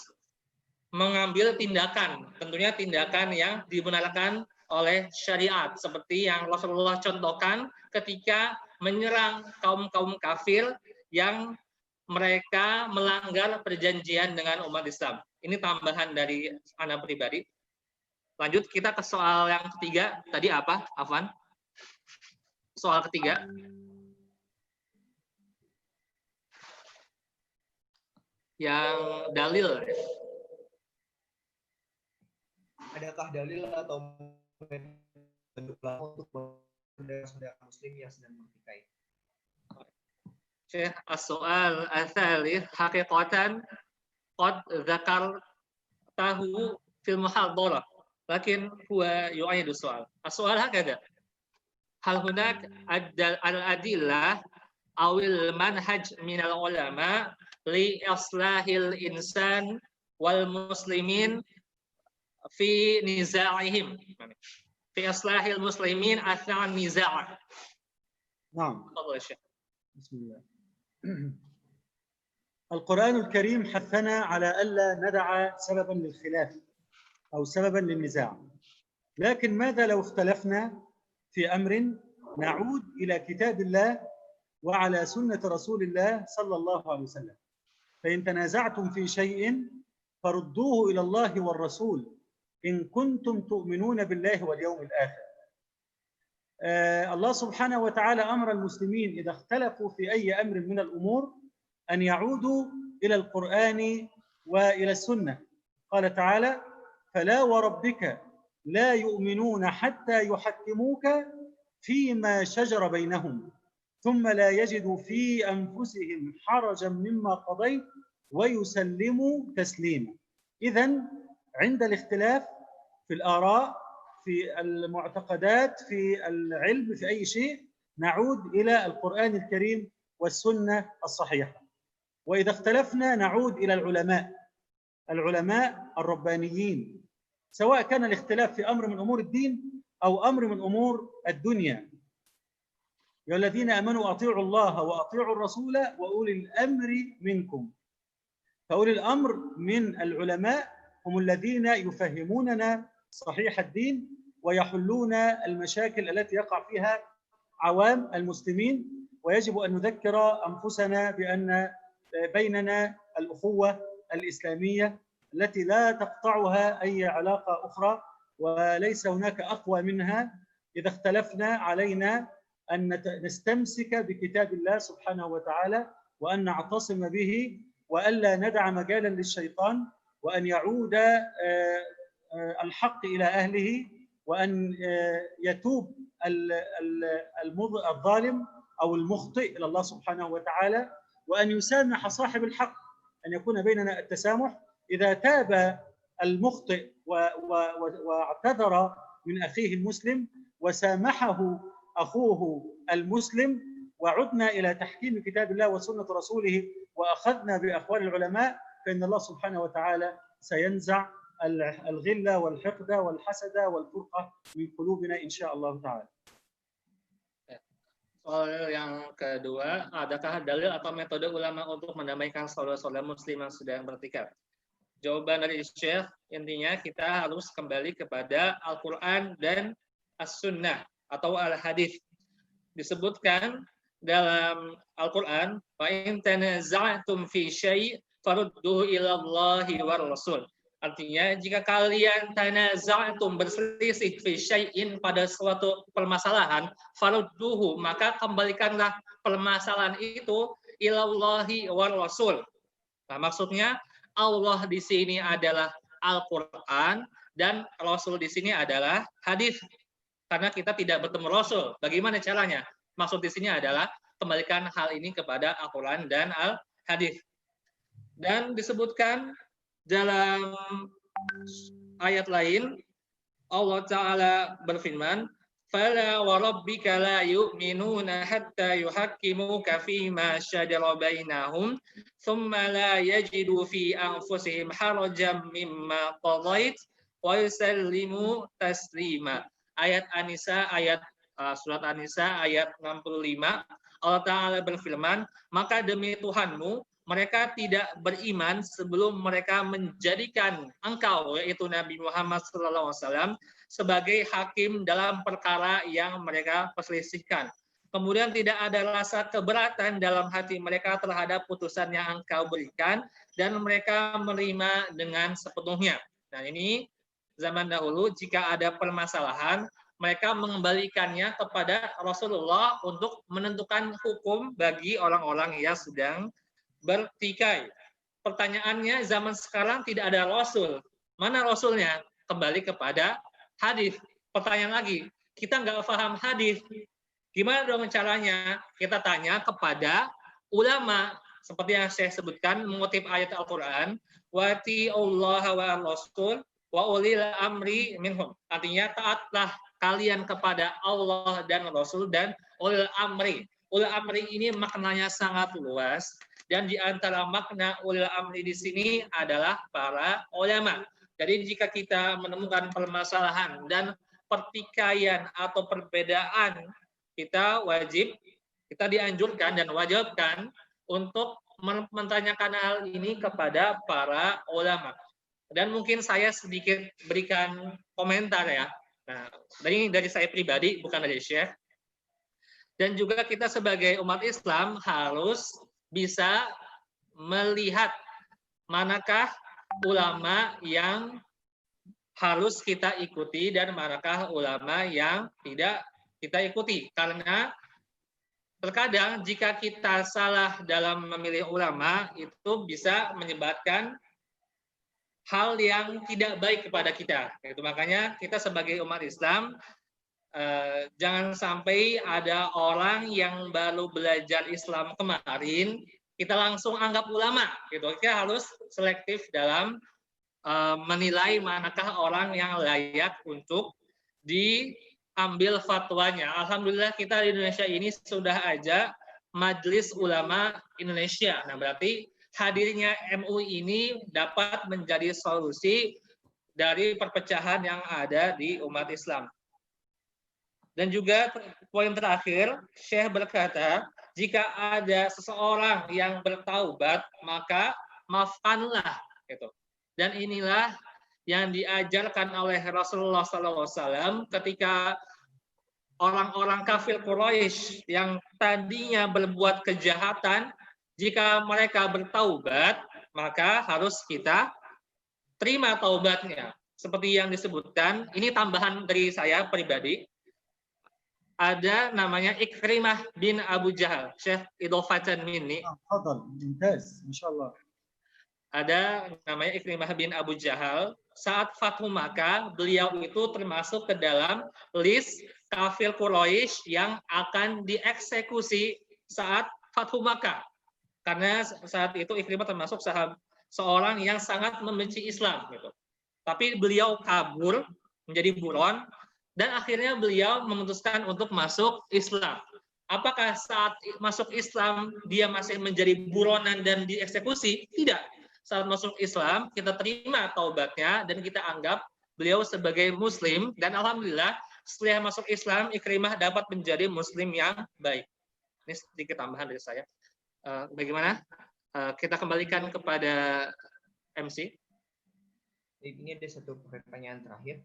mengambil tindakan, tentunya tindakan yang dibenarkan oleh syariat, seperti yang Rasulullah contohkan ketika menyerang kaum-kaum kafir yang mereka melanggar perjanjian dengan umat Islam. Ini tambahan dari Ana pribadi. Lanjut kita ke soal yang ketiga. Tadi apa, Afwan? Soal ketiga. Yang dalil. Adakah dalil atau bentuk untuk saudara muslim yang sedang bertikai? Syekh, as-soal al-thalith haqiqatan qad dzakartahu fil muhadharah lakin huwa yu'idu soal. As-soal hakada. Hal hunak al-adillah awil manhaj minal ulama li islahil insan wal muslimin fi niza'ihim. Fi islahil muslimin athna niza'. نعم. تفضل يا شيخ. بسم الله. القرآن الكريم حثنا على ألا ندع سببا للخلاف أو سببا للنزاع، لكن ماذا لو اختلفنا في أمر نعود إلى كتاب الله وعلى سنة رسول الله صلى الله عليه وسلم. فإن تنازعتم في شيء فردوه إلى الله والرسول إن كنتم تؤمنون بالله واليوم الآخر. الله سبحانه وتعالى أمر المسلمين إذا اختلفوا في أي أمر من الأمور أن يعودوا إلى القرآن وإلى السنة. قال تعالى: فلا وربك لا يؤمنون حتى يحكموك فيما شجر بينهم ثم لا يجدوا في أنفسهم حرجا مما قضيت ويسلموا تسليما. إذن عند الاختلاف في الآراء، في المعتقدات، في العلم، في أي شيء، نعود إلى القرآن الكريم والسنة الصحيحة. وإذا اختلفنا نعود إلى العلماء الربانيين، سواء كان الاختلاف في أمر من أمور الدين أو أمر من أمور الدنيا. يا الذين آمنوا أطيعوا الله وأطيعوا الرسول وأولي الأمر منكم. فأولي الأمر من العلماء هم الذين يفهموننا صحيح الدين ويحلون المشاكل التي يقع فيها عوام المسلمين. ويجب أن نذكر أنفسنا بأن بيننا الأخوة الإسلامية التي لا تقطعها أي علاقة أخرى، وليس هناك أقوى منها. إذا اختلفنا علينا أن نستمسك بكتاب الله سبحانه وتعالى، وأن نعتصم به، وألا ندع مجالا للشيطان، وأن يعود الحق إلى أهله، وأن يتوب الظالم أو المخطئ إلى الله سبحانه وتعالى، وأن يسامح صاحب الحق، أن يكون بيننا التسامح. إذا تاب المخطئ واعتذر من أخيه المسلم وسامحه أخوه المسلم، وعدنا إلى تحكيم كتاب الله وسنة رسوله وأخذنا بأقوال العلماء، فإن الله سبحانه وتعالى سينزع الغلة والحقد والحسد والفرقة من قلوبنا إن شاء الله تعالى. Soal yang kedua, adakah dalil atau metode ulama untuk mendamaikan saudara-saudara muslim yang sedang bertikaf? Jawaban dari Syekh, intinya kita harus kembali kepada Al-Quran dan As-Sunnah atau Al-Hadith. Disebutkan dalam Al-Quran, fa in tanaza'tum fi syai' farudduhu ila Allahi war Rasul. Artinya, jika kalian tanaza'tum berselisih fi syai'in pada suatu permasalahan, farudduhu, maka kembalikanlah permasalahan itu ila Allahi war Rasul. Nah, maksudnya Allah di sini adalah Al-Quran dan Rasul di sini adalah hadis. Karena kita tidak bertemu Rasul. Bagaimana caranya? Maksud di sini adalah kembalikan hal ini kepada Al-Quran dan Al-Hadis. Dan disebutkan dalam ayat lain, Allah Ta'ala berfirman, فَلَا وَرَبِّكَ لَا يُؤْمِنُونَ حَتَّى يُحَكِّمُوكَ فِيمَا شَجَرَ بَيْنَهُمْ ثُمَّ لَا يَجِدُوا فِي أَنفُسِهِمْ حَرَجًا مِمَّا قَضَيْتَ وَيُسَلِّمُوا تَسْلِيمًا. Ayat An-Nisa, surat An-Nisa ayat 65, Allah Ta'ala berfirman, maka demi Tuhanmu, mereka tidak beriman sebelum mereka menjadikan engkau, yaitu Nabi Muhammad SAW, sebagai hakim dalam perkara yang mereka perselisihkan. Kemudian tidak ada rasa keberatan dalam hati mereka terhadap putusan yang engkau berikan, dan mereka menerima dengan sepenuhnya. Nah, ini zaman dahulu jika ada permasalahan, mereka mengembalikannya kepada Rasulullah untuk menentukan hukum bagi orang-orang yang sedang bertikai. Pertanyaannya, zaman sekarang tidak ada Rasul. Mana Rasulnya? Kembali kepada hadis. Pertanyaan lagi, kita nggak paham hadis. Gimana dong caranya? Kita tanya kepada ulama. Seperti yang saya sebutkan, mengutip ayat Al-Quran, wati'ullaha wa rasul wa ulil amri minhum. Artinya, taatlah kalian kepada Allah dan Rasul dan ulil amri. Ulil amri ini maknanya sangat luas. Dan di antara makna ulil amri di sini adalah para ulama. Jadi jika kita menemukan permasalahan dan pertikaian atau perbedaan, kita dianjurkan dan wajibkan untuk menanyakan hal ini kepada para ulama. Dan mungkin saya sedikit berikan komentar ya. Nah, dari saya pribadi, bukan dari Syekh. Dan juga kita sebagai umat Islam harus bisa melihat manakah ulama yang harus kita ikuti dan manakah ulama yang tidak kita ikuti. Karena terkadang jika kita salah dalam memilih ulama, itu bisa menyebabkan hal yang tidak baik kepada kita. Itu makanya kita sebagai umat Islam jangan sampai ada orang yang baru belajar Islam kemarin kita langsung anggap ulama gitu. Kita harus selektif dalam menilai manakah orang yang layak untuk diambil fatwanya. Alhamdulillah kita di Indonesia ini sudah ada Majelis Ulama Indonesia. Nah, berarti hadirnya MUI ini dapat menjadi solusi dari perpecahan yang ada di umat Islam. Dan juga poin terakhir, Syekh berkata, jika ada seseorang yang bertaubat, maka maafkanlah. Gitu. Dan inilah yang diajarkan oleh Rasulullah SAW ketika orang-orang kafir Quraisy yang tadinya berbuat kejahatan, jika mereka bertaubat, maka harus kita terima taubatnya. Seperti yang disebutkan, ini tambahan dari saya pribadi, ada namanya Ikrimah bin Abu Jahal. Syekh idofatan minni. تفضل ممتاز ما شاء الله. Ada namanya Ikrimah bin Abu Jahal. Saat Fathu Makkah, beliau itu termasuk ke dalam list kafir Quraisy yang akan dieksekusi saat Fathu Makkah. Karena saat itu Ikrimah termasuk seorang yang sangat membenci Islam gitu. Tapi beliau kabur menjadi buron dan akhirnya beliau memutuskan untuk masuk Islam. Apakah saat masuk Islam dia masih menjadi buronan dan dieksekusi? Tidak. Saat masuk Islam, kita terima taubatnya dan kita anggap beliau sebagai muslim, dan alhamdulillah setelah masuk Islam, Ikrimah dapat menjadi muslim yang baik. Ini sedikit tambahan dari saya. Bagaimana? Kita kembalikan kepada MC. Ini ada satu pertanyaan terakhir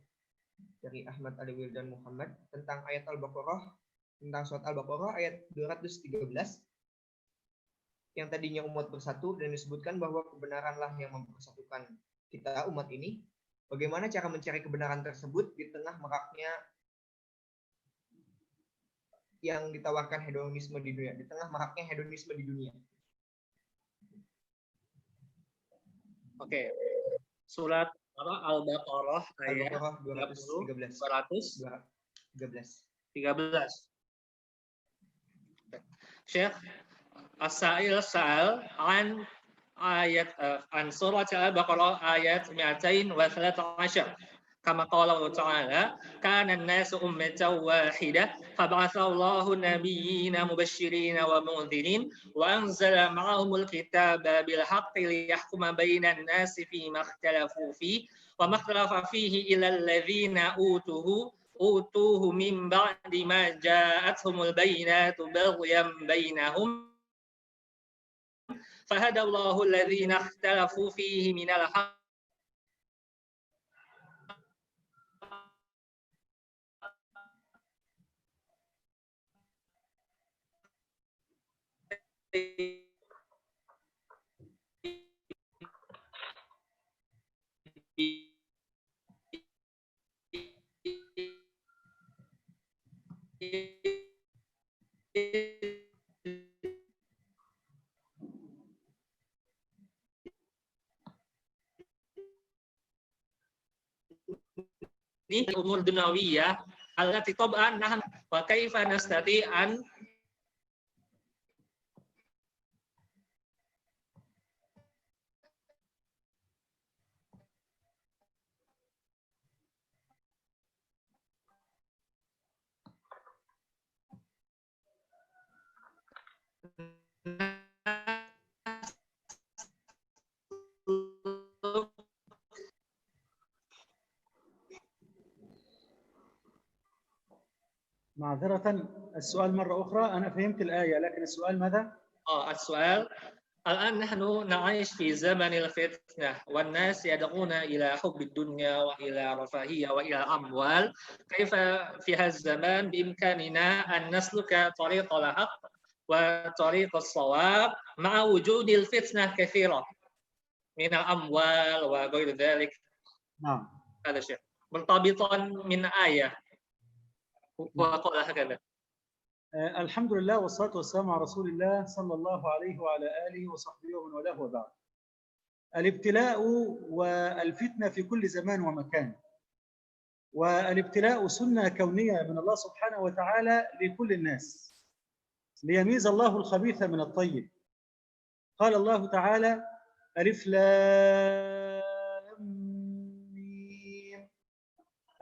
dari Ahmad Ali Wildan Muhammad tentang ayat Al-Baqarah, tentang surat Al-Baqarah ayat 213 yang tadinya umat bersatu dan disebutkan bahwa kebenaranlah yang mempersatukan kita umat ini. Bagaimana cara mencari kebenaran tersebut di tengah maraknya yang ditawarkan hedonisme di dunia, di tengah maraknya hedonisme di dunia? Oke. Surat Al-Baqarah ayat 213. Syekh As-Sa'il sa'al an ayat an surat Al-Baqarah ayat 213 kama qala Allah Ta'ala kana an-nasu ummatan wahidah fab'atha Allahu nabiyyina mubashshirina wa mundzirin wa anzala ma'ahumul kitaba bil haqqi liyahkuma bainan nasi fima ikhtalafu fihi wa ma ikhtalafa fihi illa alladhina utuhu min ba'di ma ja'atuhumul bayyinatu baghyan bainahum فهدى الله الذين اختلفوا فيه من الحق ini umur dunawiyah allati tab'an nahan wa kaifa nastati an معذرة السؤال مرة أخرى، أنا فهمت الآية لكن السؤال ماذا؟ السؤال الآن نحن نعيش في زمن الفتنة والناس يدعون إلى حب الدنيا وإلى رفاهية وإلى أموال. كيف في هذا الزمان بإمكاننا أن نسلك طريق الحق وطريق الصواب مع وجود الفتنة كثيرة من الأموال وغير ذلك؟ نعم. هذا شيء مرتبطا من آية وقال هكذا. الحمد لله والصلاة والسلام على رسول الله صلى الله عليه وعلى آله وصحبه ومن والاه وبعد. الابتلاء والفتنة في كل زمان ومكان، والابتلاء سنة كونية من الله سبحانه وتعالى لكل الناس ليميز الله الخبيث من الطيب. قال الله تعالى: ألف لام ميم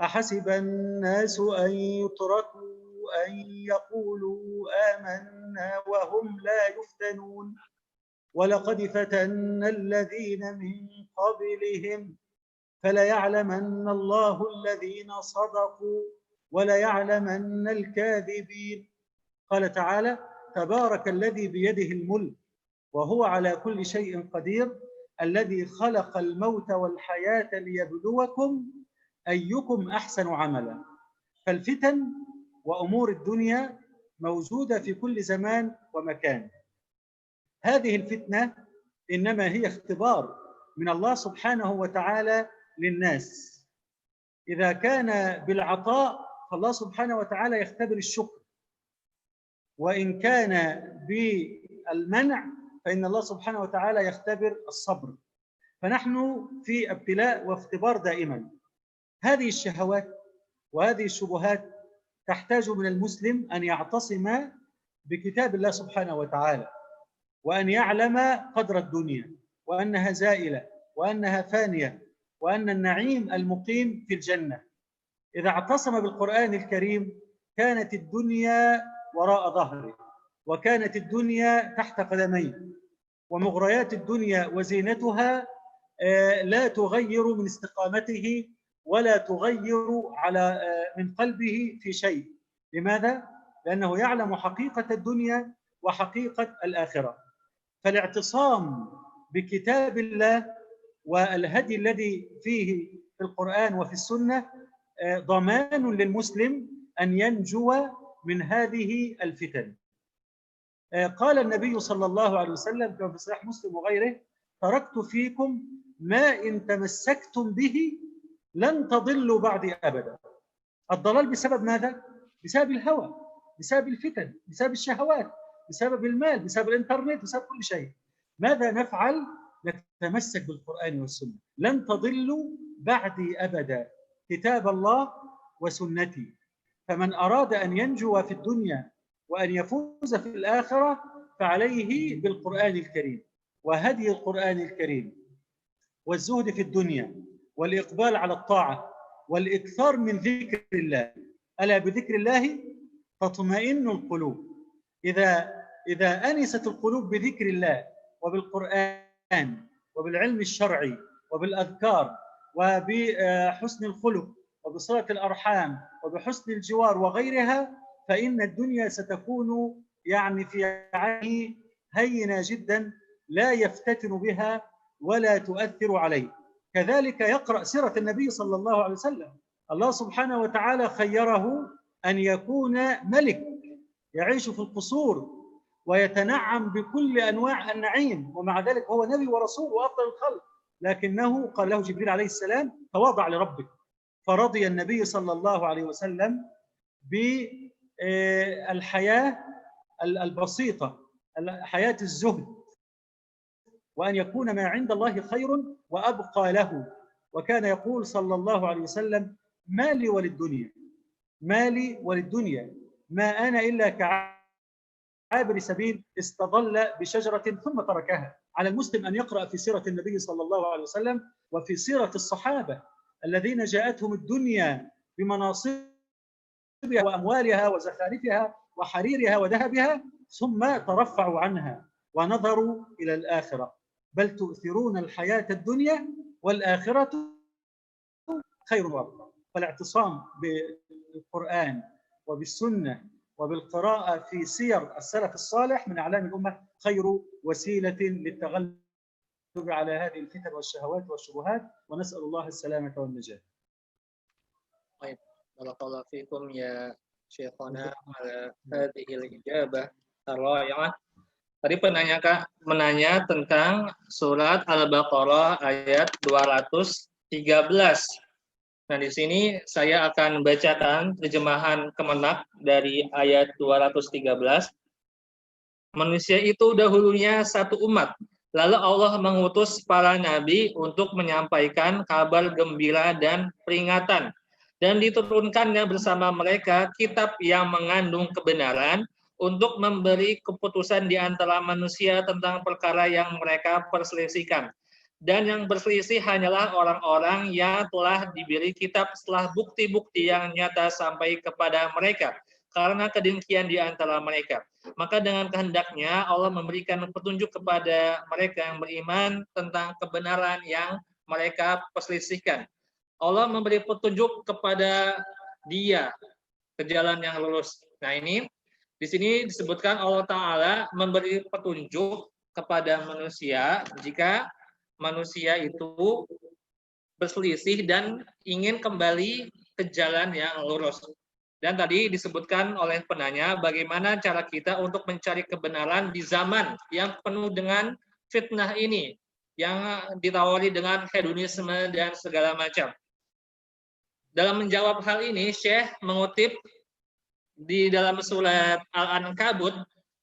أحسب الناس أن يتركوا أن يقولوا آمنا وهم لا يفتنون ولقد فتنا الذين من قبلهم فليعلمن الله الذين صدقوا وليعلمن الكاذبين. قال تعالى: تبارك الذي بيده الملك وهو على كل شيء قدير الذي خلق الموت والحياة ليبلوكم أيكم أحسن عملا. فالفتن وأمور الدنيا موجودة في كل زمان ومكان. هذه الفتنة إنما هي اختبار من الله سبحانه وتعالى للناس. إذا كان بالعطاء فالله سبحانه وتعالى يختبر الشكر، وإن كان بالمنع فإن الله سبحانه وتعالى يختبر الصبر. فنحن في ابتلاء واختبار دائما. هذه الشهوات وهذه الشبهات تحتاج من المسلم أن يعتصم بكتاب الله سبحانه وتعالى، وأن يعلم قدر الدنيا وأنها زائلة وأنها فانية، وأن النعيم المقيم في الجنة. إذا اعتصم بالقرآن الكريم كانت الدنيا وراء ظهره، وكانت الدنيا تحت قدميه، ومغريات الدنيا وزينتها لا تغير من استقامته ولا تغير من قلبه في شيء. لماذا؟ لأنه يعلم حقيقة الدنيا وحقيقة الآخرة. فالاعتصام بكتاب الله والهدي الذي فيه في القرآن وفي السنة ضمان للمسلم أن ينجو من هذه الفتن. قال النبي صلى الله عليه وسلم كما في صحيح مسلم وغيره: تركت فيكم ما إن تمسكتم به لن تضلوا بعدي أبدا. الضلال بسبب ماذا؟ بسبب الهوى، بسبب الفتن، بسبب الشهوات، بسبب المال، بسبب الإنترنت، بسبب كل شيء. ماذا نفعل؟ نتمسك بالقرآن والسنة. لن تضلوا بعدي أبدا، كتاب الله وسنتي. فمن أراد أن ينجو في الدنيا وأن يفوز في الآخرة فعليه بالقرآن الكريم وهدي القرآن الكريم، والزهد في الدنيا، والإقبال على الطاعة، والإكثار من ذكر الله. ألا بذكر الله تطمئن القلوب. إذا أنست القلوب بذكر الله وبالقرآن وبالعلم الشرعي وبالأذكار وبحسن الخلق وبصلة الأرحام وبحسن الجوار وغيرها، فإن الدنيا ستكون في عينه هينة جدا لا يفتتن بها ولا تؤثر عليه. كذلك يقرأ سيرة النبي صلى الله عليه وسلم. الله سبحانه وتعالى خيره أن يكون ملك يعيش في القصور ويتنعم بكل أنواع النعيم، ومع ذلك هو نبي ورسول وأفضل الخلق، لكنه قال له جبريل عليه السلام: تواضع لربك. فرضي النبي صلى الله عليه وسلم بالحياة البسيطة، حياة الزهد، وأن يكون ما عند الله خير وأبقى له. وكان يقول صلى الله عليه وسلم: مالي وللدنيا، مالي وللدنيا، ما أنا إلا كعابر سبيل استظل بشجرة ثم تركها. على المسلم أن يقرأ في سيرة النبي صلى الله عليه وسلم وفي سيرة الصحابة الذين جاءتهم الدنيا بمناصبها وأموالها وزخارفها وحريرها وذهبها، ثم ترفعوا عنها ونظروا إلى الآخرة. بل تؤثرون الحياة الدنيا والآخرة خير وأبقى. فالاعتصام بالقرآن وبالسنة وبالقراءة في سير السلف الصالح من أعلام الأمة خير وسيلة للتغلب على هذه الفتن والشهوات والشبهات، ونسأل الله السلامة والنجاة. طيب، barakallahu fikum ya Syekhana ala hadhil ijabah ar-rai'ah. Tadi penanya menanya tentang surat Al-Baqarah ayat 213. Nah, di sini saya akan bacakan terjemahan Kemenak dari ayat 213. Manusia itu dahulunya satu umat. Lalu Allah mengutus para nabi untuk menyampaikan kabar gembira dan peringatan. Dan diturunkannya bersama mereka kitab yang mengandung kebenaran untuk memberi keputusan di antara manusia tentang perkara yang mereka perselisihkan. Dan yang berselisih hanyalah orang-orang yang telah diberi kitab setelah bukti-bukti yang nyata sampai kepada mereka, karena kedengkian di antara mereka. Maka dengan kehendaknya Allah memberikan petunjuk kepada mereka yang beriman tentang kebenaran yang mereka perselisihkan. Allah memberi petunjuk kepada dia ke jalan yang lurus. Nah, ini di sini disebutkan Allah Ta'ala memberi petunjuk kepada manusia jika manusia itu berselisih dan ingin kembali ke jalan yang lurus. Dan tadi disebutkan oleh penanya bagaimana cara kita untuk mencari kebenaran di zaman yang penuh dengan fitnah ini, yang ditawari dengan hedonisme dan segala macam. Dalam menjawab hal ini, Syekh mengutip di dalam surat Al-Ankabut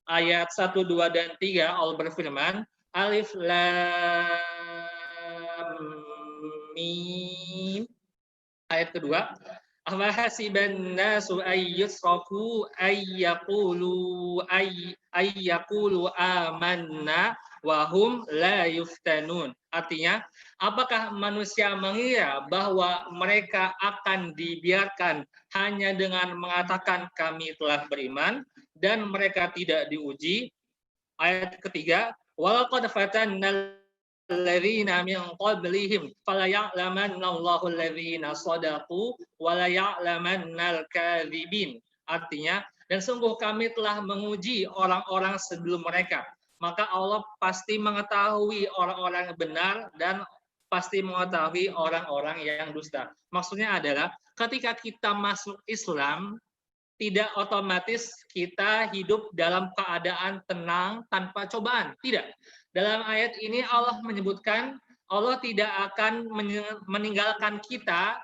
ayat 1, 2, dan 3, Allah berfirman, Alif Lam Mim. Ayat kedua, Ahasiban nasu ayyusrafu ayyaqulu amanna wa hum la yuftanun. Artinya, apakah manusia mengira bahwa mereka akan dibiarkan hanya dengan mengatakan kami telah beriman dan mereka tidak diuji? Ayat ketiga, walaqad fatannal ladzina min qablihim fala ya'lamanna Allahu alladzina shadaqu wa la ya'lamannal kadzibin. Artinya, dan sungguh kami telah menguji orang-orang sebelum mereka, maka Allah pasti mengetahui orang-orang yang benar dan pasti mengetahui orang-orang yang dusta. Maksudnya adalah ketika kita masuk Islam, tidak otomatis kita hidup dalam keadaan tenang tanpa cobaan. Tidak. Dalam ayat ini Allah menyebutkan Allah tidak akan meninggalkan kita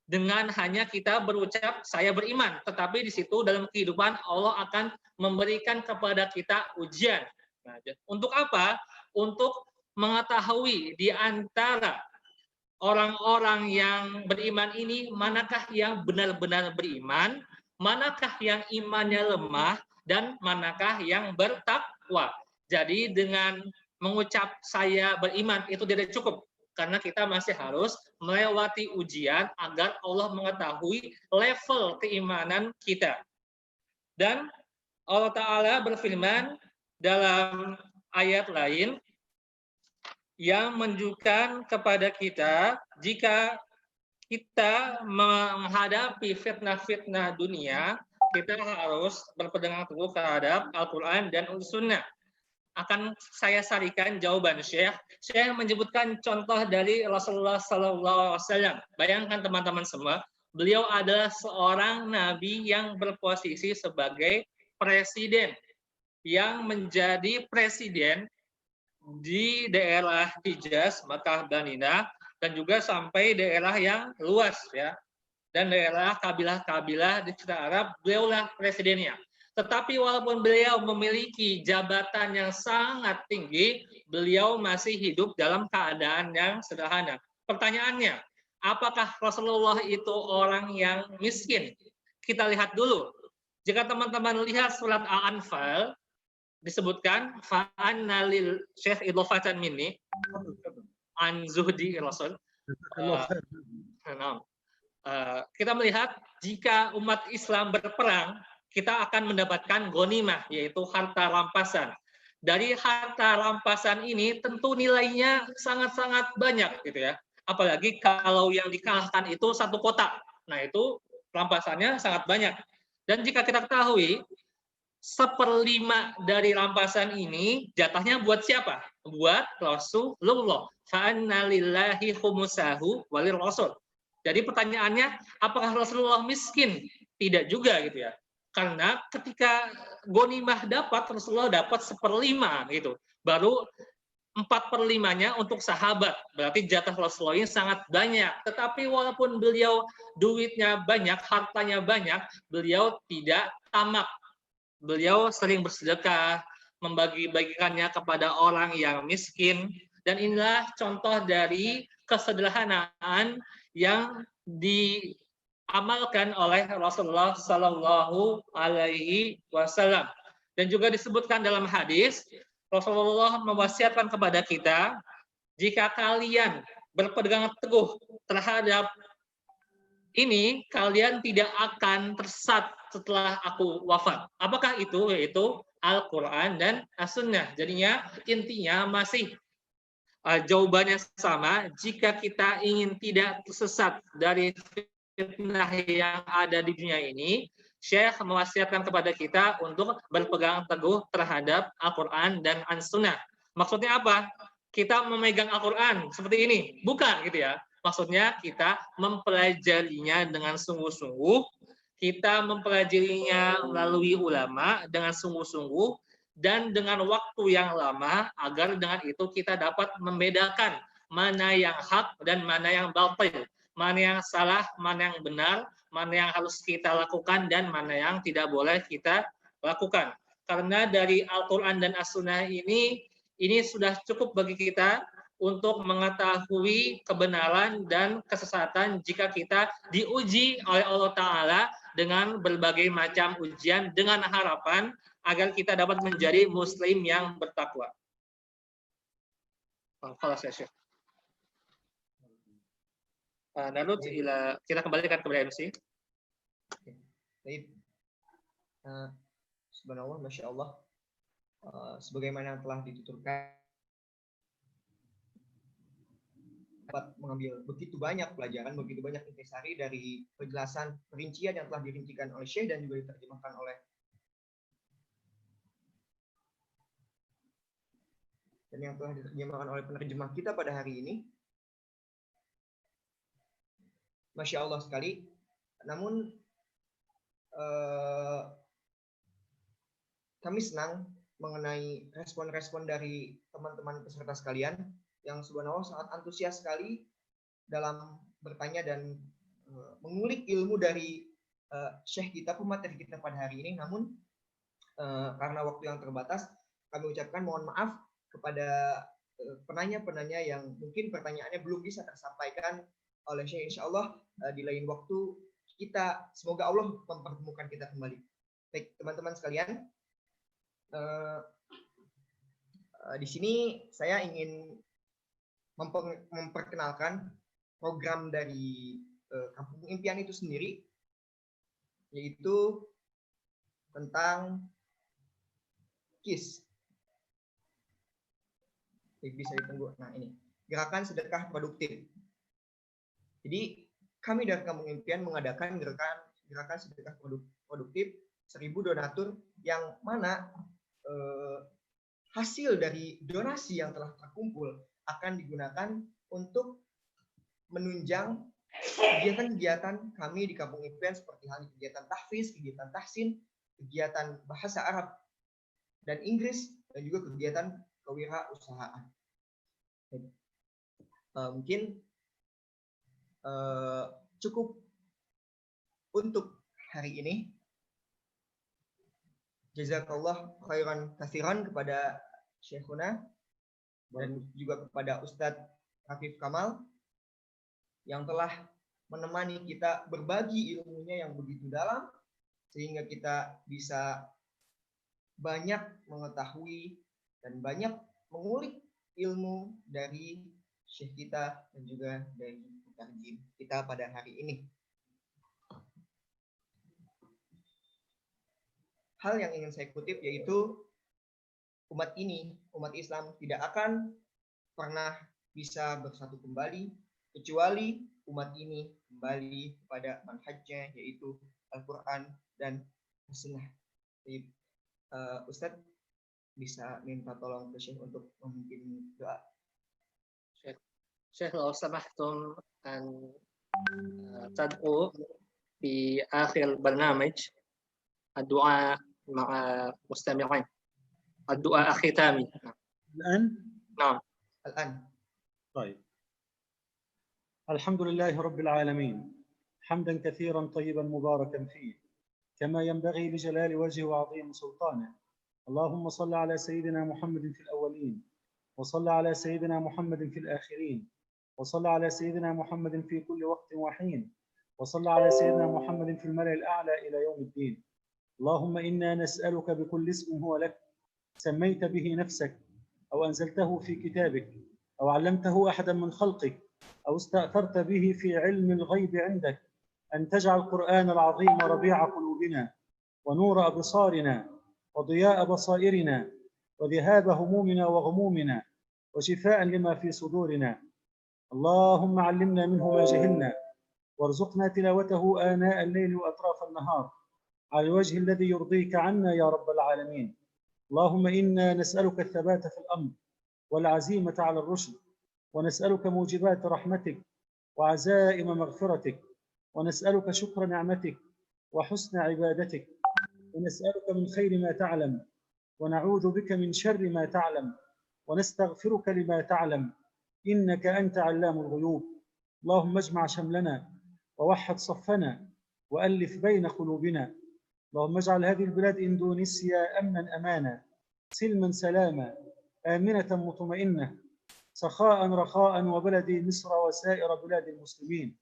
dengan hanya kita berucap saya beriman. Tetapi di situ dalam kehidupan Allah akan memberikan kepada kita ujian. Nah, untuk apa? Untuk mengetahui di antara orang-orang yang beriman ini manakah yang benar-benar beriman, manakah yang imannya lemah, dan manakah yang bertakwa. Jadi dengan mengucap saya beriman itu tidak cukup, karena kita masih harus melewati ujian agar Allah mengetahui level keimanan kita. Dan Allah Ta'ala berfirman dalam ayat lain yang menunjukkan kepada kita jika kita menghadapi fitnah-fitnah dunia, kita harus berpegang teguh terhadap Al-Quran dan Sunnah. Akan saya sarikan jawaban Syekh. Syekh menyebutkan contoh dari Rasulullah SAW. Bayangkan teman-teman semua, beliau adalah seorang nabi yang berposisi sebagai presiden, yang menjadi presiden di daerah Hijaz, Makkah dan Madinah, dan juga sampai daerah yang luas ya. Dan daerah kabilah-kabilah di sekitar Arab, beliaulah presidennya. Tetapi walaupun beliau memiliki jabatan yang sangat tinggi, beliau masih hidup dalam keadaan yang sederhana. Pertanyaannya, apakah Rasulullah itu orang yang miskin? Kita lihat dulu. Jika teman-teman lihat surat Al-Anfal, disebutkan fa'anna lil Syekh idhofatan minni an zuhdi Rasul. Kita melihat jika umat Islam berperang, kita akan mendapatkan ghanimah, yaitu harta rampasan. Dari harta rampasan ini tentu nilainya sangat-sangat banyak, gitu ya. Apalagi kalau yang dikalahkan itu satu kota. Nah, itu rampasannya sangat banyak. Dan jika kita ketahui, 1/5 dari rampasan ini jatahnya buat siapa? Buat Rasulullah. Fa'anna lillahi khumusahu walir rasul. Jadi pertanyaannya, apakah Rasulullah miskin? Tidak juga, gitu ya. Karena ketika ghanimah dapat, Rasulullah dapat 1/5 gitu. Baru 4/5-nya untuk sahabat. Berarti jatah Rasulullah ini sangat banyak. Tetapi walaupun beliau duitnya banyak, hartanya banyak, beliau tidak tamak. Beliau sering bersedekah, membagi-bagikannya kepada orang yang miskin. Dan inilah contoh dari kesederhanaan yang diamalkan oleh Rasulullah Sallallahu Alaihi Wasallam. Dan juga disebutkan dalam hadis, Rasulullah mewasiatkan kepada kita, jika kalian berpegang teguh terhadap ini, kalian tidak akan tersesat setelah aku wafat. Apakah itu? Yaitu Al-Quran dan As-Sunnah. Jadinya intinya masih jawabannya sama. Jika kita ingin tidak tersesat dari fitnah yang ada di dunia ini, Syekh mewasiatkan kepada kita untuk berpegang teguh terhadap Al-Quran dan As-Sunnah. Maksudnya apa? kita memegang Al-Quran seperti ini, bukan gitu ya. Maksudnya kita mempelajarinya dengan sungguh-sungguh, kita mempelajarinya melalui ulama dengan sungguh-sungguh dan dengan waktu yang lama agar dengan itu kita dapat membedakan mana yang hak dan mana yang batil, mana yang salah, mana yang benar, mana yang harus kita lakukan dan mana yang tidak boleh kita lakukan. Karena dari Al-Quran dan As-Sunnah ini sudah cukup bagi kita untuk mengetahui kebenaran dan kesesatan jika kita diuji oleh Allah Ta'ala dengan berbagai macam ujian dengan harapan agar kita dapat menjadi muslim yang bertakwa. Lalu kita kembalikan kepada MC. Baik. Subhanallah, Masya Allah. Sebagaimana telah dituturkan, dapat mengambil begitu banyak pelajaran, begitu banyak intisari dari penjelasan perincian yang telah dirincikan oleh Syekh dan juga diterjemahkan oleh penerjemah kita pada hari ini. Masya Allah sekali. Namun kami senang mengenai respon-respon dari teman-teman peserta sekalian yang subhanallah sangat antusias sekali dalam bertanya dan mengulik ilmu dari Syekh kita, pemateri kita pada hari ini. Namun karena waktu yang terbatas, kami ucapkan mohon maaf kepada penanya-penanya yang mungkin pertanyaannya belum bisa tersampaikan oleh Syekh. Insya Allah di lain waktu kita, semoga Allah mempertemukan kita kembali. Baik teman-teman sekalian, di sini saya ingin memperkenalkan program dari Kampung Impian itu sendiri, yaitu tentang KIS. Bisa ditunggu. Nah ini, Gerakan Sedekah Produktif. Jadi kami dari Kampung Impian mengadakan gerakan sedekah produktif 1000 donatur yang mana hasil dari donasi yang telah terkumpul akan digunakan untuk menunjang kegiatan-kegiatan kami di Kampung Impian seperti halnya kegiatan tahfiz, kegiatan tahsin, kegiatan bahasa Arab dan Inggris, dan juga kegiatan kewirausahaan. Mungkin cukup untuk hari ini. Jazakallah khairan katsiran kepada Syekhuna dan juga kepada Ustadz Hafif Kamal yang telah menemani kita berbagi ilmunya yang begitu dalam sehingga kita bisa banyak mengetahui dan banyak mengulik ilmu dari Syekh kita dan juga dari mutarjim kita pada hari ini. Hal yang ingin saya kutip yaitu umat Islam tidak akan pernah bisa bersatu kembali kecuali umat ini kembali kepada manhajnya yaitu Al-Quran dan As-Sunnah. Jadi, Ustadz bisa minta tolong ke Syekh untuk memimpin doa. Syekh, لو سمحتم أن تدعو في آخر البرنامج الدعاء مع مستمعين، الدعاء الختامي. الآن؟ نعم. الآن. طيب. الحمد لله رب العالمين حمدا كثيرا طيبا مباركا فيه كما ينبغي لجلال وجهه وعظيم سلطانه. اللهم صل على سيدنا محمد في الأولين وصل على سيدنا محمد في الآخرين وصل على سيدنا محمد في كل وقت وحين وصل على سيدنا محمد في الملأ الأعلى إلى يوم الدين. اللهم إنا نسألك بكل اسم هو لك سميت به نفسك أو أنزلته في كتابك أو علمته أحدا من خلقك أو استأثرت به في علم الغيب عندك أن تجعل القرآن العظيم ربيع قلوبنا ونور أبصارنا وضياء بصائرنا وذهاب همومنا وغمومنا وشفاء لما في صدورنا. اللهم علمنا منه ما جهلنا وارزقنا تلاوته آناء الليل وأطراف النهار على الوجه الذي يرضيك عنا يا رب العالمين. اللهم إنا نسألك الثبات في الأمر والعزيمة على الرشد، ونسألك موجبات رحمتك وعزائم مغفرتك، ونسألك شكر نعمتك وحسن عبادتك، ونسألك من خير ما تعلم، ونعوذ بك من شر ما تعلم، ونستغفرك لما تعلم، إنك أنت علام الغيوب. اللهم اجمع شملنا ووحد صفنا وألف بين قلوبنا. اللهم اجعل هذه البلاد إندونيسيا أمنا أمانا، سلما سلاما، آمنة مطمئنة، سخاء رخاء، وبلدي مصر وسائر بلاد المسلمين.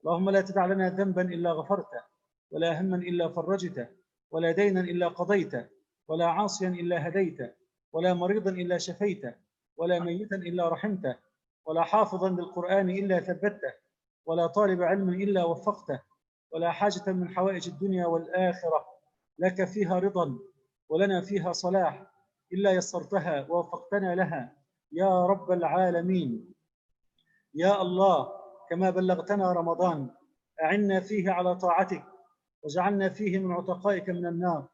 اللهم لا تدع لنا ذنبا إلا غفرته، ولا هما إلا فرجته، ولا دينا إلا قضيته، ولا عاصيا إلا هديته، ولا مريضا إلا شفيته، ولا ميتا إلا رحمته، ولا حافظا للقرآن إلا ثبته، ولا طالب علم إلا وفقته، ولا حاجة من حوائج الدنيا والآخرة لك فيها رضا ولنا فيها صلاح إلا يسرتها ووفقتنا لها يا رب العالمين. يا الله، كما بلغتنا رمضان أعنا فيه على طاعتك، وجعلنا فيه من عتقائك من النار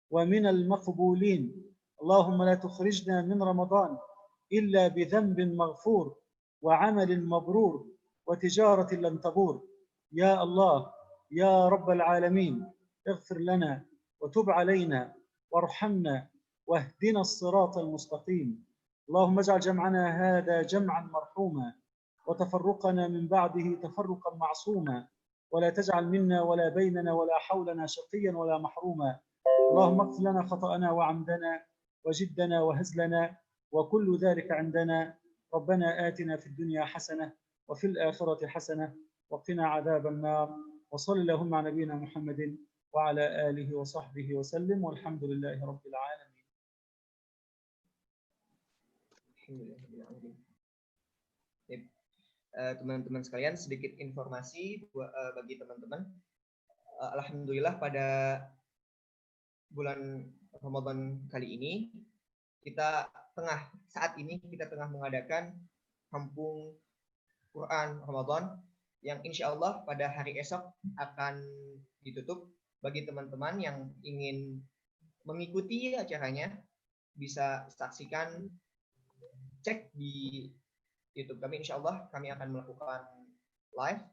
ومن المقبولين. اللهم لا تخرجنا من رمضان إلا بذنب مغفور وعمل مبرور وتجارة لن تبور. يا الله يا رب العالمين، اغفر لنا وتب علينا وارحمنا واهدنا الصراط المستقيم. اللهم اجعل جمعنا هذا جمعا مرحوما، وتفرقنا من بعده تفرقا معصوما، ولا تجعل منا ولا بيننا ولا حولنا شقيا ولا محروما. اللهم اغفر لنا خطأنا وعمدنا وجدنا وهزلنا وكل ذلك عندنا. ربنا آتنا في الدنيا حسنة وفي الآخرة حسنة وقنا عذاب النار. وصل اللهم على نبينا محمد وعلى آله وصحبه وسلم، والحمد لله رب العالمين. Teman-teman sekalian, sedikit informasi bagi teman-teman. Alhamdulillah pada bulan Ramadan kali ini saat ini kita tengah mengadakan kampung Quran Ramadan yang insya Allah pada hari esok akan ditutup. Bagi teman-teman yang ingin mengikuti acaranya bisa saksikan, cek di YouTube kami, insya Allah kami akan melakukan live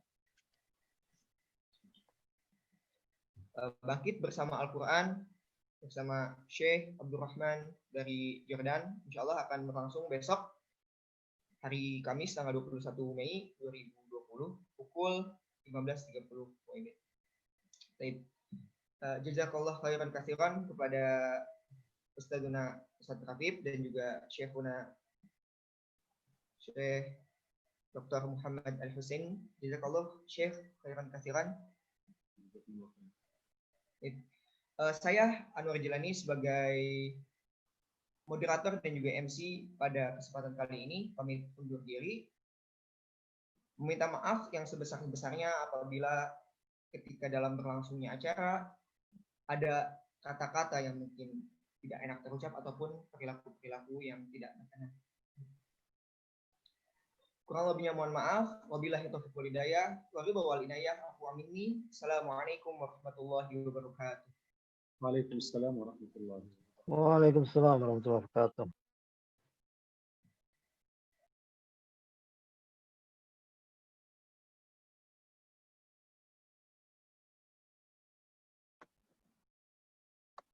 bangkit bersama Al-Quran bersama Syekh Abdurrahman dari Jordan. Insya Allah akan berlangsung besok hari Kamis tanggal 21 Mei 2020 pukul 15.30 WIB. Jazakallah khairan katsiran kepada Ustadzuna Ustadz Rafif dan juga Syekhuna Syekh Dr. Muhammad Al-Husain. Jazakallah Syekh khairan katsiran. Saya Anwar Jilani sebagai moderator dan juga MC pada kesempatan kali ini pamit undur diri. Meminta maaf yang sebesar-besarnya apabila ketika dalam berlangsungnya acara ada kata-kata yang mungkin tidak enak terucap ataupun perilaku-perilaku yang tidak berkenan. Kurang lebihnya mohon maaf. Wabillahi taufiq wal hidayah. Wal inayah. Assalamualaikum warahmatullahi wabarakatuh. Waalaikumsalam warahmatullahi wabarakatuh. Waalaikumsalam warahmatullahi wabarakatuh.